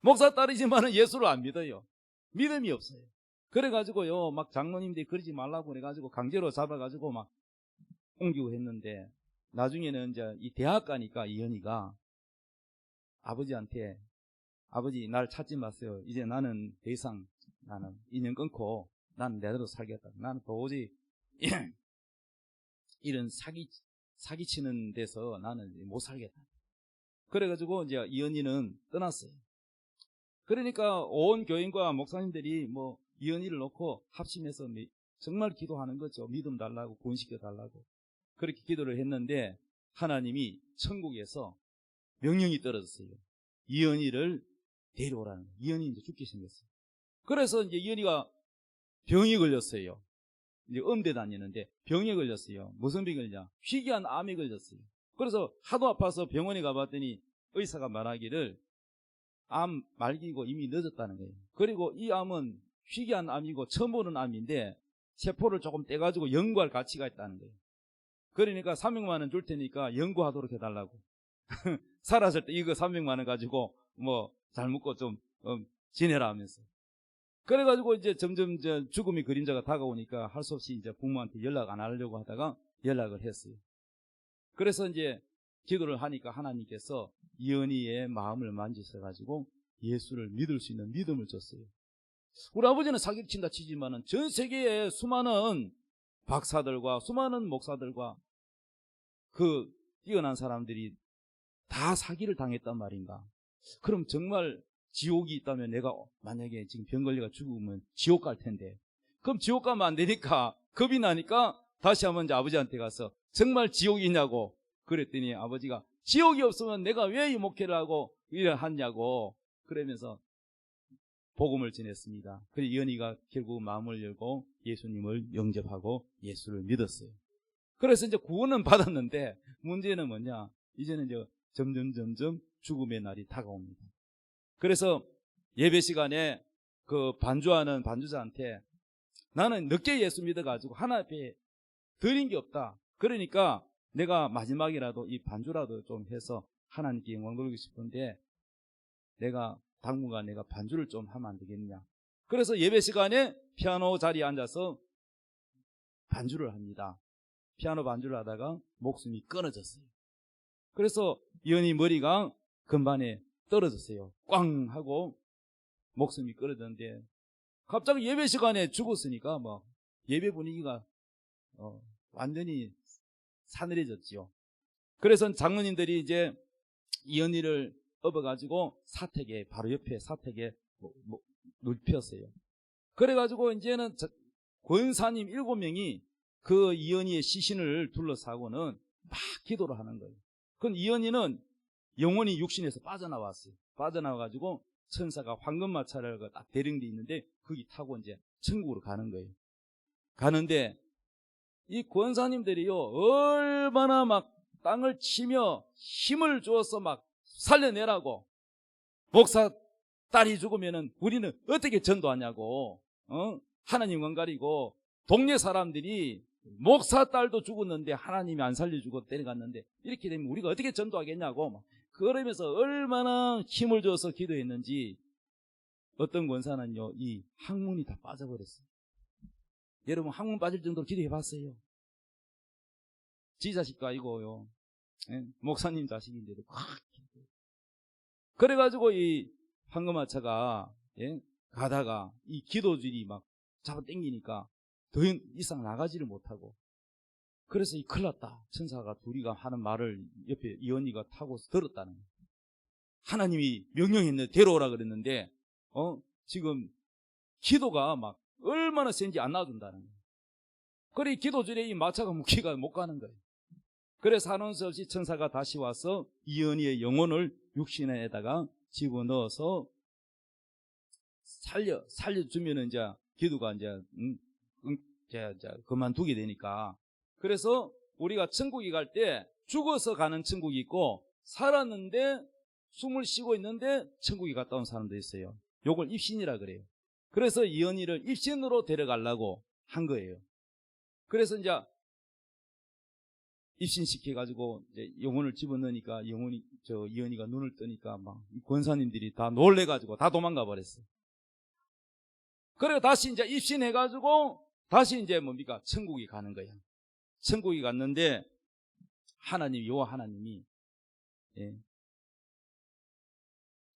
목사 딸이지만은 예수를 안 믿어요. 믿음이 없어요. 그래가지고요 막 장로님들이 그러지 말라고 그래가지고 강제로 잡아가지고 막 옮기고 했는데, 나중에는 이제 이 대학 가니까 이현이가 아버지한테 아버지 날 찾지 마세요. 이제 나는 더 이상 나는 인연 끊고 나는 내대로 살겠다. 나는 도저히 이런 사기치는 데서 나는 못 살겠다. 그래가지고 이제 이현이는 떠났어요. 그러니까 온 교인과 목사님들이 뭐 이현이를 놓고 합심해서 정말 기도하는 거죠. 믿음 달라고, 구원시켜 달라고. 그렇게 기도를 했는데 하나님이 천국에서 명령이 떨어졌어요. 이현이를 데려오라는 거예요. 이현이 이제 죽게 생겼어요. 그래서 이제 이현이가 병이 걸렸어요. 이제 음대 다니는데 병에 걸렸어요. 무슨 병이 걸냐? 희귀한 암이 걸렸어요. 그래서 하도 아파서 병원에 가봤더니 의사가 말하기를 암 말기고 이미 늦었다는 거예요. 그리고 이 암은 희귀한 암이고 처음 보는 암인데 세포를 조금 떼가지고 연구할 가치가 있다는 거예요. 그러니까 300만 원 줄 테니까 연구하도록 해달라고. 살았을 때 이거 300만 원 가지고 뭐 잘 먹고 좀 지내라 하면서. 그래가지고 이제 점점 이제 죽음의 그림자가 다가오니까 할 수 없이 이제 부모한테 연락 안 하려고 하다가 연락을 했어요. 그래서 이제 기도를 하니까 하나님께서 이은희의 마음을 만지셔가지고 예수를 믿을 수 있는 믿음을 줬어요. 우리 아버지는 사기를 친다 치지만은 전 세계의 수많은 박사들과 수많은 목사들과 그 뛰어난 사람들이 다 사기를 당했단 말인가. 그럼 정말 지옥이 있다면 내가 만약에 지금 병 걸려가 죽으면 지옥 갈 텐데, 그럼 지옥 가면 안 되니까 겁이 나니까 다시 한번 이제 아버지한테 가서 정말 지옥이 있냐고 그랬더니 아버지가 지옥이 없으면 내가 왜 이 목회를 하고 일을 하냐고 그러면서 복음을 전했습니다. 그래서 이현이가 결국 마음을 열고 예수님을 영접하고 예수를 믿었어요. 그래서 이제 구원은 받았는데 문제는 뭐냐? 이제는 이제 점점 죽음의 날이 다가옵니다. 그래서 예배 시간에 그 반주하는 반주자한테 나는 늦게 예수 믿어가지고 하나님 앞에 드린 게 없다. 그러니까 내가 마지막이라도 이 반주라도 좀 해서 하나님께 영광 돌리고 싶은데 내가 당분간 내가 반주를 좀 하면 안 되겠냐. 그래서 예배 시간에 피아노 자리에 앉아서 반주를 합니다. 피아노 반주를 하다가 목숨이 끊어졌어요. 그래서 이현이 머리가 건반에 떨어졌어요. 꽝 하고 목숨이 끊어졌는데 갑자기 예배 시간에 죽었으니까 뭐 예배 분위기가 완전히 사늘해졌지요. 그래서 장로님들이 이제 이언니를 업어가지고 사택에, 바로 옆에 사택에 눕혔어요. 그래가지고 이제는 권사님 7명이 그 이언니의 시신을 둘러싸고는 막 기도를 하는 거예요. 그럼 이언니는 영혼이 육신에서 빠져나왔어요. 빠져나와가지고 천사가 황금마차를 딱 대령돼 있는데 거기 타고 이제 천국으로 가는 거예요. 가는데 이 권사님들이요, 얼마나 막 땅을 치며 힘을 주어서 막 살려내라고, 목사 딸이 죽으면은 우리는 어떻게 전도하냐고, 하나님 원가리고, 동네 사람들이 목사 딸도 죽었는데 하나님이 안 살려주고 데려갔는데 이렇게 되면 우리가 어떻게 전도하겠냐고 막 그러면서 얼마나 힘을 줘서 기도했는지 어떤 권사는요, 이 항문이 다 빠져버렸어요. 여러분, 항문 빠질 정도로 기도해봤어요? 지 자식도 아니고요, 목사님 자식인데도 그래가지고 이 황금마차가 가다가 이 기도줄이 막 잡아 당기니까 더 이상 나가지를 못하고, 그래서 이 큰일 났다, 천사가 둘이가 하는 말을 옆에 이언니가 타고 들었다는 거예요. 하나님이 명령했는데 데려오라 그랬는데 지금 기도가 막 얼마나 센지 안 놔준다는 거예요. 그래 기도줄에 이 마차가 묶기가 못 가는 거예요. 그래서 하는 수 없이 천사가 다시 와서 이언니의 영혼을 육신에다가 집어넣어서 살려주면은 이제 기도가 이제 그만두게 되니까. 그래서 우리가 천국에 갈 때 죽어서 가는 천국이 있고 살았는데 숨을 쉬고 있는데 천국에 갔다 온 사람도 있어요. 요걸 입신이라 그래요. 그래서 이언니를 입신으로 데려가려고 한 거예요. 그래서 이제 입신시켜가지고 이제 영혼을 집어넣으니까 이언니가 눈을 뜨니까 막 권사님들이 다 놀래가지고 다 도망가 버렸어요. 그리고 다시 이제 입신해가지고 다시 이제 뭡니까? 천국에 가는 거예요. 천국에 갔는데 여호와 하나님이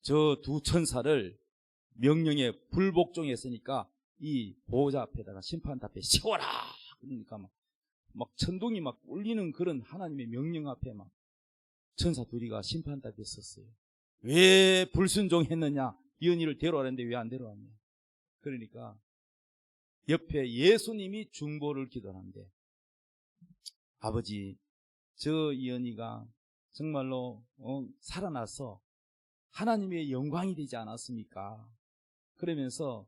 저 두 천사를 명령에 불복종했으니까 이 보호자 앞에다가 심판대 앞에 세워라. 그러니까 막 천둥이 막 울리는 그런 하나님의 명령 앞에 막 천사 둘이가 심판대 앞에 섰어요. 왜 불순종했느냐? 이언니를 데려오라는데 왜 안 데려왔냐? 그러니까 옆에 예수님이 중보를 기도하는데, 아버지, 저 이언니가 정말로 살아나서 하나님의 영광이 되지 않았습니까? 그러면서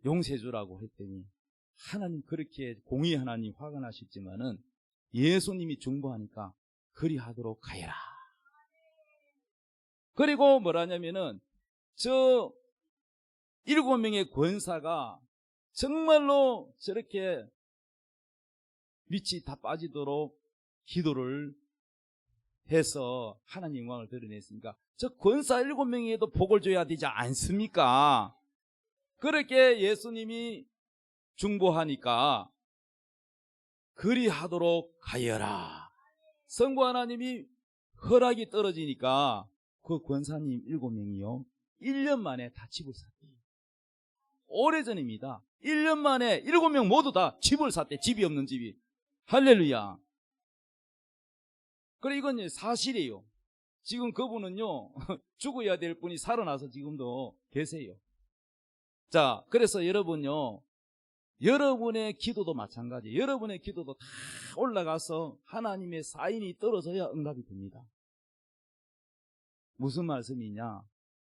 용서해 주라고 했더니 하나님, 그렇게 공의 하나님 화가 나셨지만은 예수님이 중보하니까 그리하도록 하여라. 그리고 뭐라냐면은 저 7명의 권사가 정말로 저렇게 밑이 다 빠지도록 기도를 해서 하나님 영광을 드러냈으니까 저 권사 7명에도 복을 줘야 되지 않습니까? 그렇게 예수님이 중보하니까 그리하도록 하여라. 성부 하나님이 허락이 떨어지니까 그 권사님 7명이요 1년 만에 다 집을 샀대요. 오래전입니다. 1년 만에 7명 모두 다 집을 샀대. 집이 없는 집이. 할렐루야. 그래, 이건 사실이에요. 지금 그분은요 죽어야 될 분이 살아나서 지금도 계세요. 자, 그래서 여러분요, 여러분의 기도도 마찬가지예요. 여러분의 기도도 다 올라가서 하나님의 사인이 떨어져야 응답이 됩니다. 무슨 말씀이냐?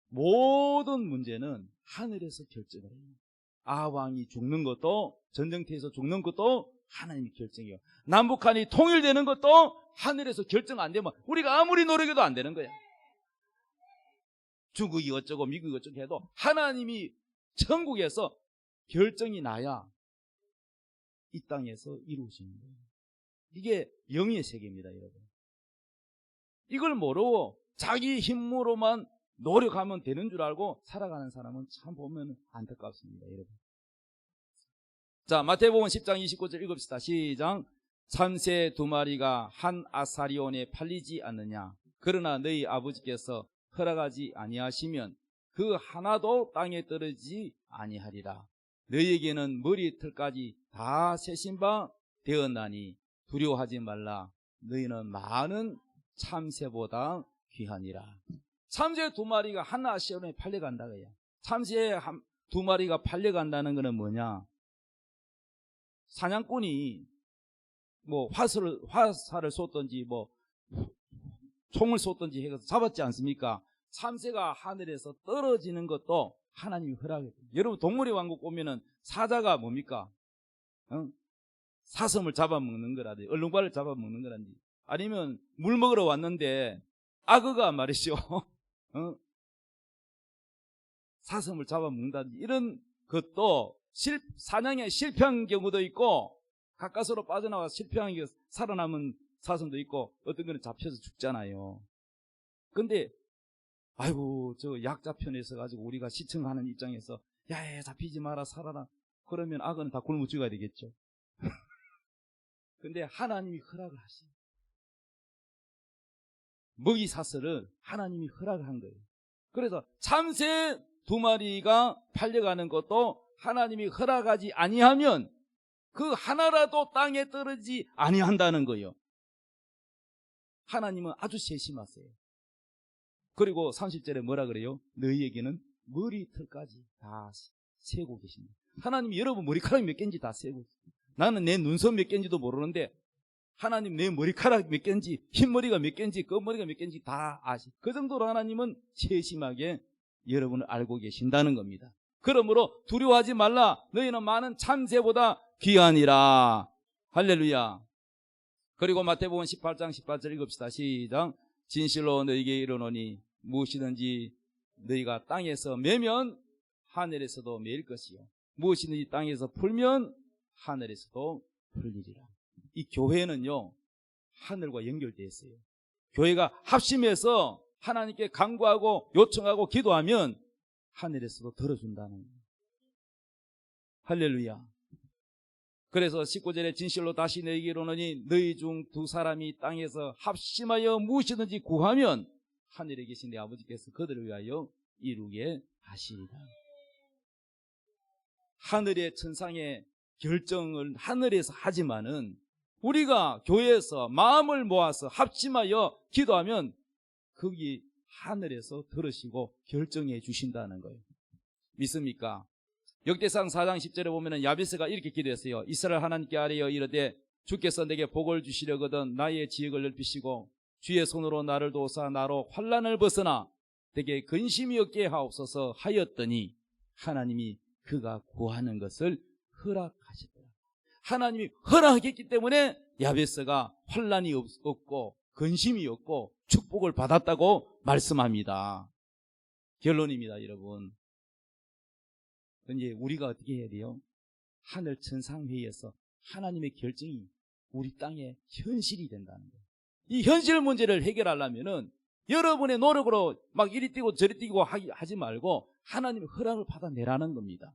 모든 문제는 하늘에서 결정을 해요. 아왕이 죽는 것도, 전쟁터에서 죽는 것도 하나님이 결정해요. 남북한이 통일되는 것도 하늘에서 결정 안 되면 우리가 아무리 노력해도 안 되는 거야. 중국이 어쩌고 미국이 어쩌고 해도 하나님이 천국에서 결정이 나야 이 땅에서 이루어지는 거예요. 이게 영의 세계입니다, 여러분. 이걸 모르고 자기 힘으로만 노력하면 되는 줄 알고 살아가는 사람은 참 보면 안타깝습니다, 여러분. 자, 마태복음 10장 29절 읽읍시다. 시작. 참새 2마리가 한 아사리온에 팔리지 않느냐? 그러나 너희 아버지께서 허락하지 아니하시면 그 하나도 땅에 떨어지지 아니하리라. 너희에게는 머리털까지 다 세신 바 되었나니 두려워하지 말라. 너희는 많은 참새보다 귀하니라. 참새 2마리가 하나 시원에 팔려간다 그야. 참새 2마리가 팔려간다는 것은 뭐냐? 사냥꾼이 뭐 화살을 쏘든지 뭐 총을 쏘든지 해서 잡았지 않습니까? 참새가 하늘에서 떨어지는 것도 하나님이 허락했어요. 여러분 동물의 왕국 보면은 사자가 뭡니까? 사슴을 잡아먹는 거라든지 얼룩말을 잡아먹는 거라든지 아니면 물 먹으러 왔는데 악어가 말이죠. 사슴을 잡아먹는다든지 이런 것도 사냥에 실패한 경우도 있고 가까스로 빠져나와 실패한 게 살아남은 사슴도 있고 어떤 거는 잡혀서 죽잖아요. 근데 아이고 저 약자편에서 가지고 우리가 시청하는 입장에서 야야 잡히지 마라 살아라 그러면 악어는 다 굶어 죽어야 되겠죠. 근데 하나님이 허락을 하시죠. 먹이 사슬을 하나님이 허락한 거예요. 그래서 참새 2마리가 팔려가는 것도 하나님이 허락하지 아니하면 그 하나라도 땅에 떨어지지 아니한다는 거예요. 하나님은 아주 세심하세요. 그리고 30절에 뭐라 그래요? 너희에게는 머리털까지 다 세고 계십니다. 하나님이 여러분 머리카락이 몇 개인지 다 세고 있습니다. 나는 내 눈썹 몇 개인지도 모르는데 하나님 내 머리카락 몇 개인지 흰머리가 몇 개인지 검머리가 몇 개인지 다 아시. 그 정도로 하나님은 세심하게 여러분을 알고 계신다는 겁니다. 그러므로 두려워하지 말라. 너희는 많은 참새보다 귀하니라. 할렐루야. 그리고 마태복음 18장 18절 읽읍시다. 시작. 진실로 너희에게 이르노니 무엇이든지 너희가 땅에서 매면 하늘에서도 매일 것이요 무엇이든지 땅에서 풀면 하늘에서도 풀리리라. 이 교회는요 하늘과 연결되어 있어요. 교회가 합심해서 하나님께 간구하고 요청하고 기도하면 하늘에서도 들어준다는 거예요. 할렐루야. 그래서 19절에 진실로 다시 너희에게 이르노니 너희 중 2사람이 땅에서 합심하여 무엇이든지 구하면 하늘에 계신 내 아버지께서 그들을 위하여 이루게 하시리라. 하늘의 천상의 결정을 하늘에서 하지만은 우리가 교회에서 마음을 모아서 합심하여 기도하면 거기 하늘에서 들으시고 결정해 주신다는 거예요. 믿습니까? 역대상 4장 10절에 보면은 야베스가 이렇게 기도했어요. 이스라엘 하나님께 아뢰어 이르되 주께서 내게 복을 주시려거든 나의 지역을 넓히시고 주의 손으로 나를 도우사 나로 환난을 벗어나 내게 근심이 없게 하옵소서 하였더니 하나님이 그가 구하는 것을 허락하셨더라. 하나님이 허락했기 때문에 야베스가 환난이 없고 근심이 없고 축복을 받았다고 말씀합니다. 결론입니다, 여러분. 이제 우리가 어떻게 해야 돼요? 하늘 천상회의에서 하나님의 결정이 우리 땅에 현실이 된다는 거예요. 이 현실 문제를 해결하려면은 여러분의 노력으로 막 이리 뛰고 저리 뛰고 하지 말고 하나님의 허락을 받아내라는 겁니다.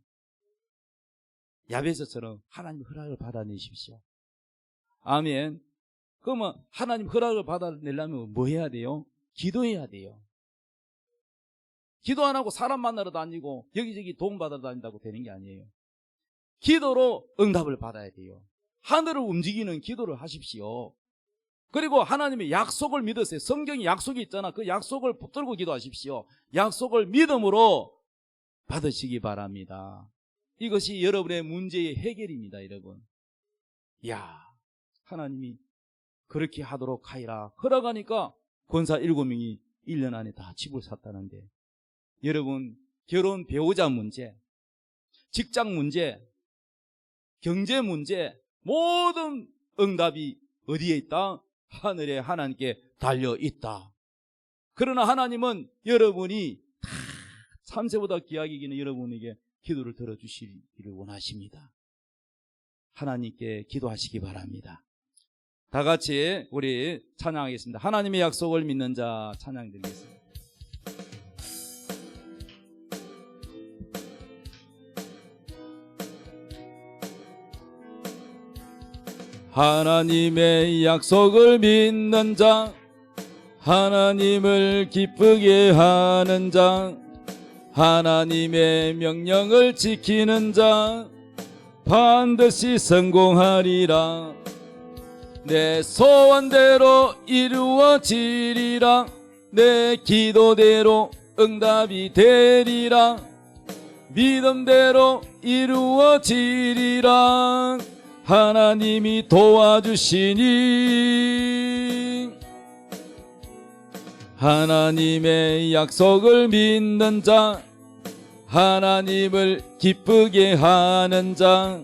야베스처럼 하나님의 허락을 받아내십시오. 아멘. 그러면 하나님 허락을 받아내려면 뭐 해야 돼요? 기도해야 돼요. 기도 안 하고 사람 만나러 다니고 여기저기 도움받으러 다닌다고 되는 게 아니에요. 기도로 응답을 받아야 돼요. 하늘을 움직이는 기도를 하십시오. 그리고 하나님의 약속을 믿으세요. 성경에 약속이 있잖아. 그 약속을 붙들고 기도하십시오. 약속을 믿음으로 받으시기 바랍니다. 이것이 여러분의 문제의 해결입니다, 여러분. 이야, 하나님이 그렇게 하도록 하이라 허락하니까 권사 7명이 1년 안에 다 집을 샀다는데, 여러분 결혼 배우자 문제, 직장 문제, 경제 문제 모든 응답이 어디에 있다? 하늘에 하나님께 달려있다. 그러나 하나님은 여러분이 다 참새보다 귀하게 여기는 여러분에게 기도를 들어주시기를 원하십니다. 하나님께 기도하시기 바랍니다. 다 같이 우리 찬양하겠습니다. 하나님의 약속을 믿는 자 찬양 드리겠습니다. 하나님의 약속을 믿는 자, 하나님을 기쁘게 하는 자, 하나님의 명령을 지키는 자 반드시 성공하리라. 내 소원대로 이루어지리라. 내 기도대로 응답이 되리라. 믿음대로 이루어지리라. 하나님이 도와주시니 하나님의 약속을 믿는 자, 하나님을 기쁘게 하는 자,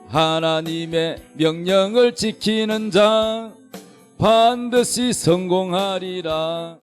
하나님의 명령을 지키는 자 반드시 성공하리라.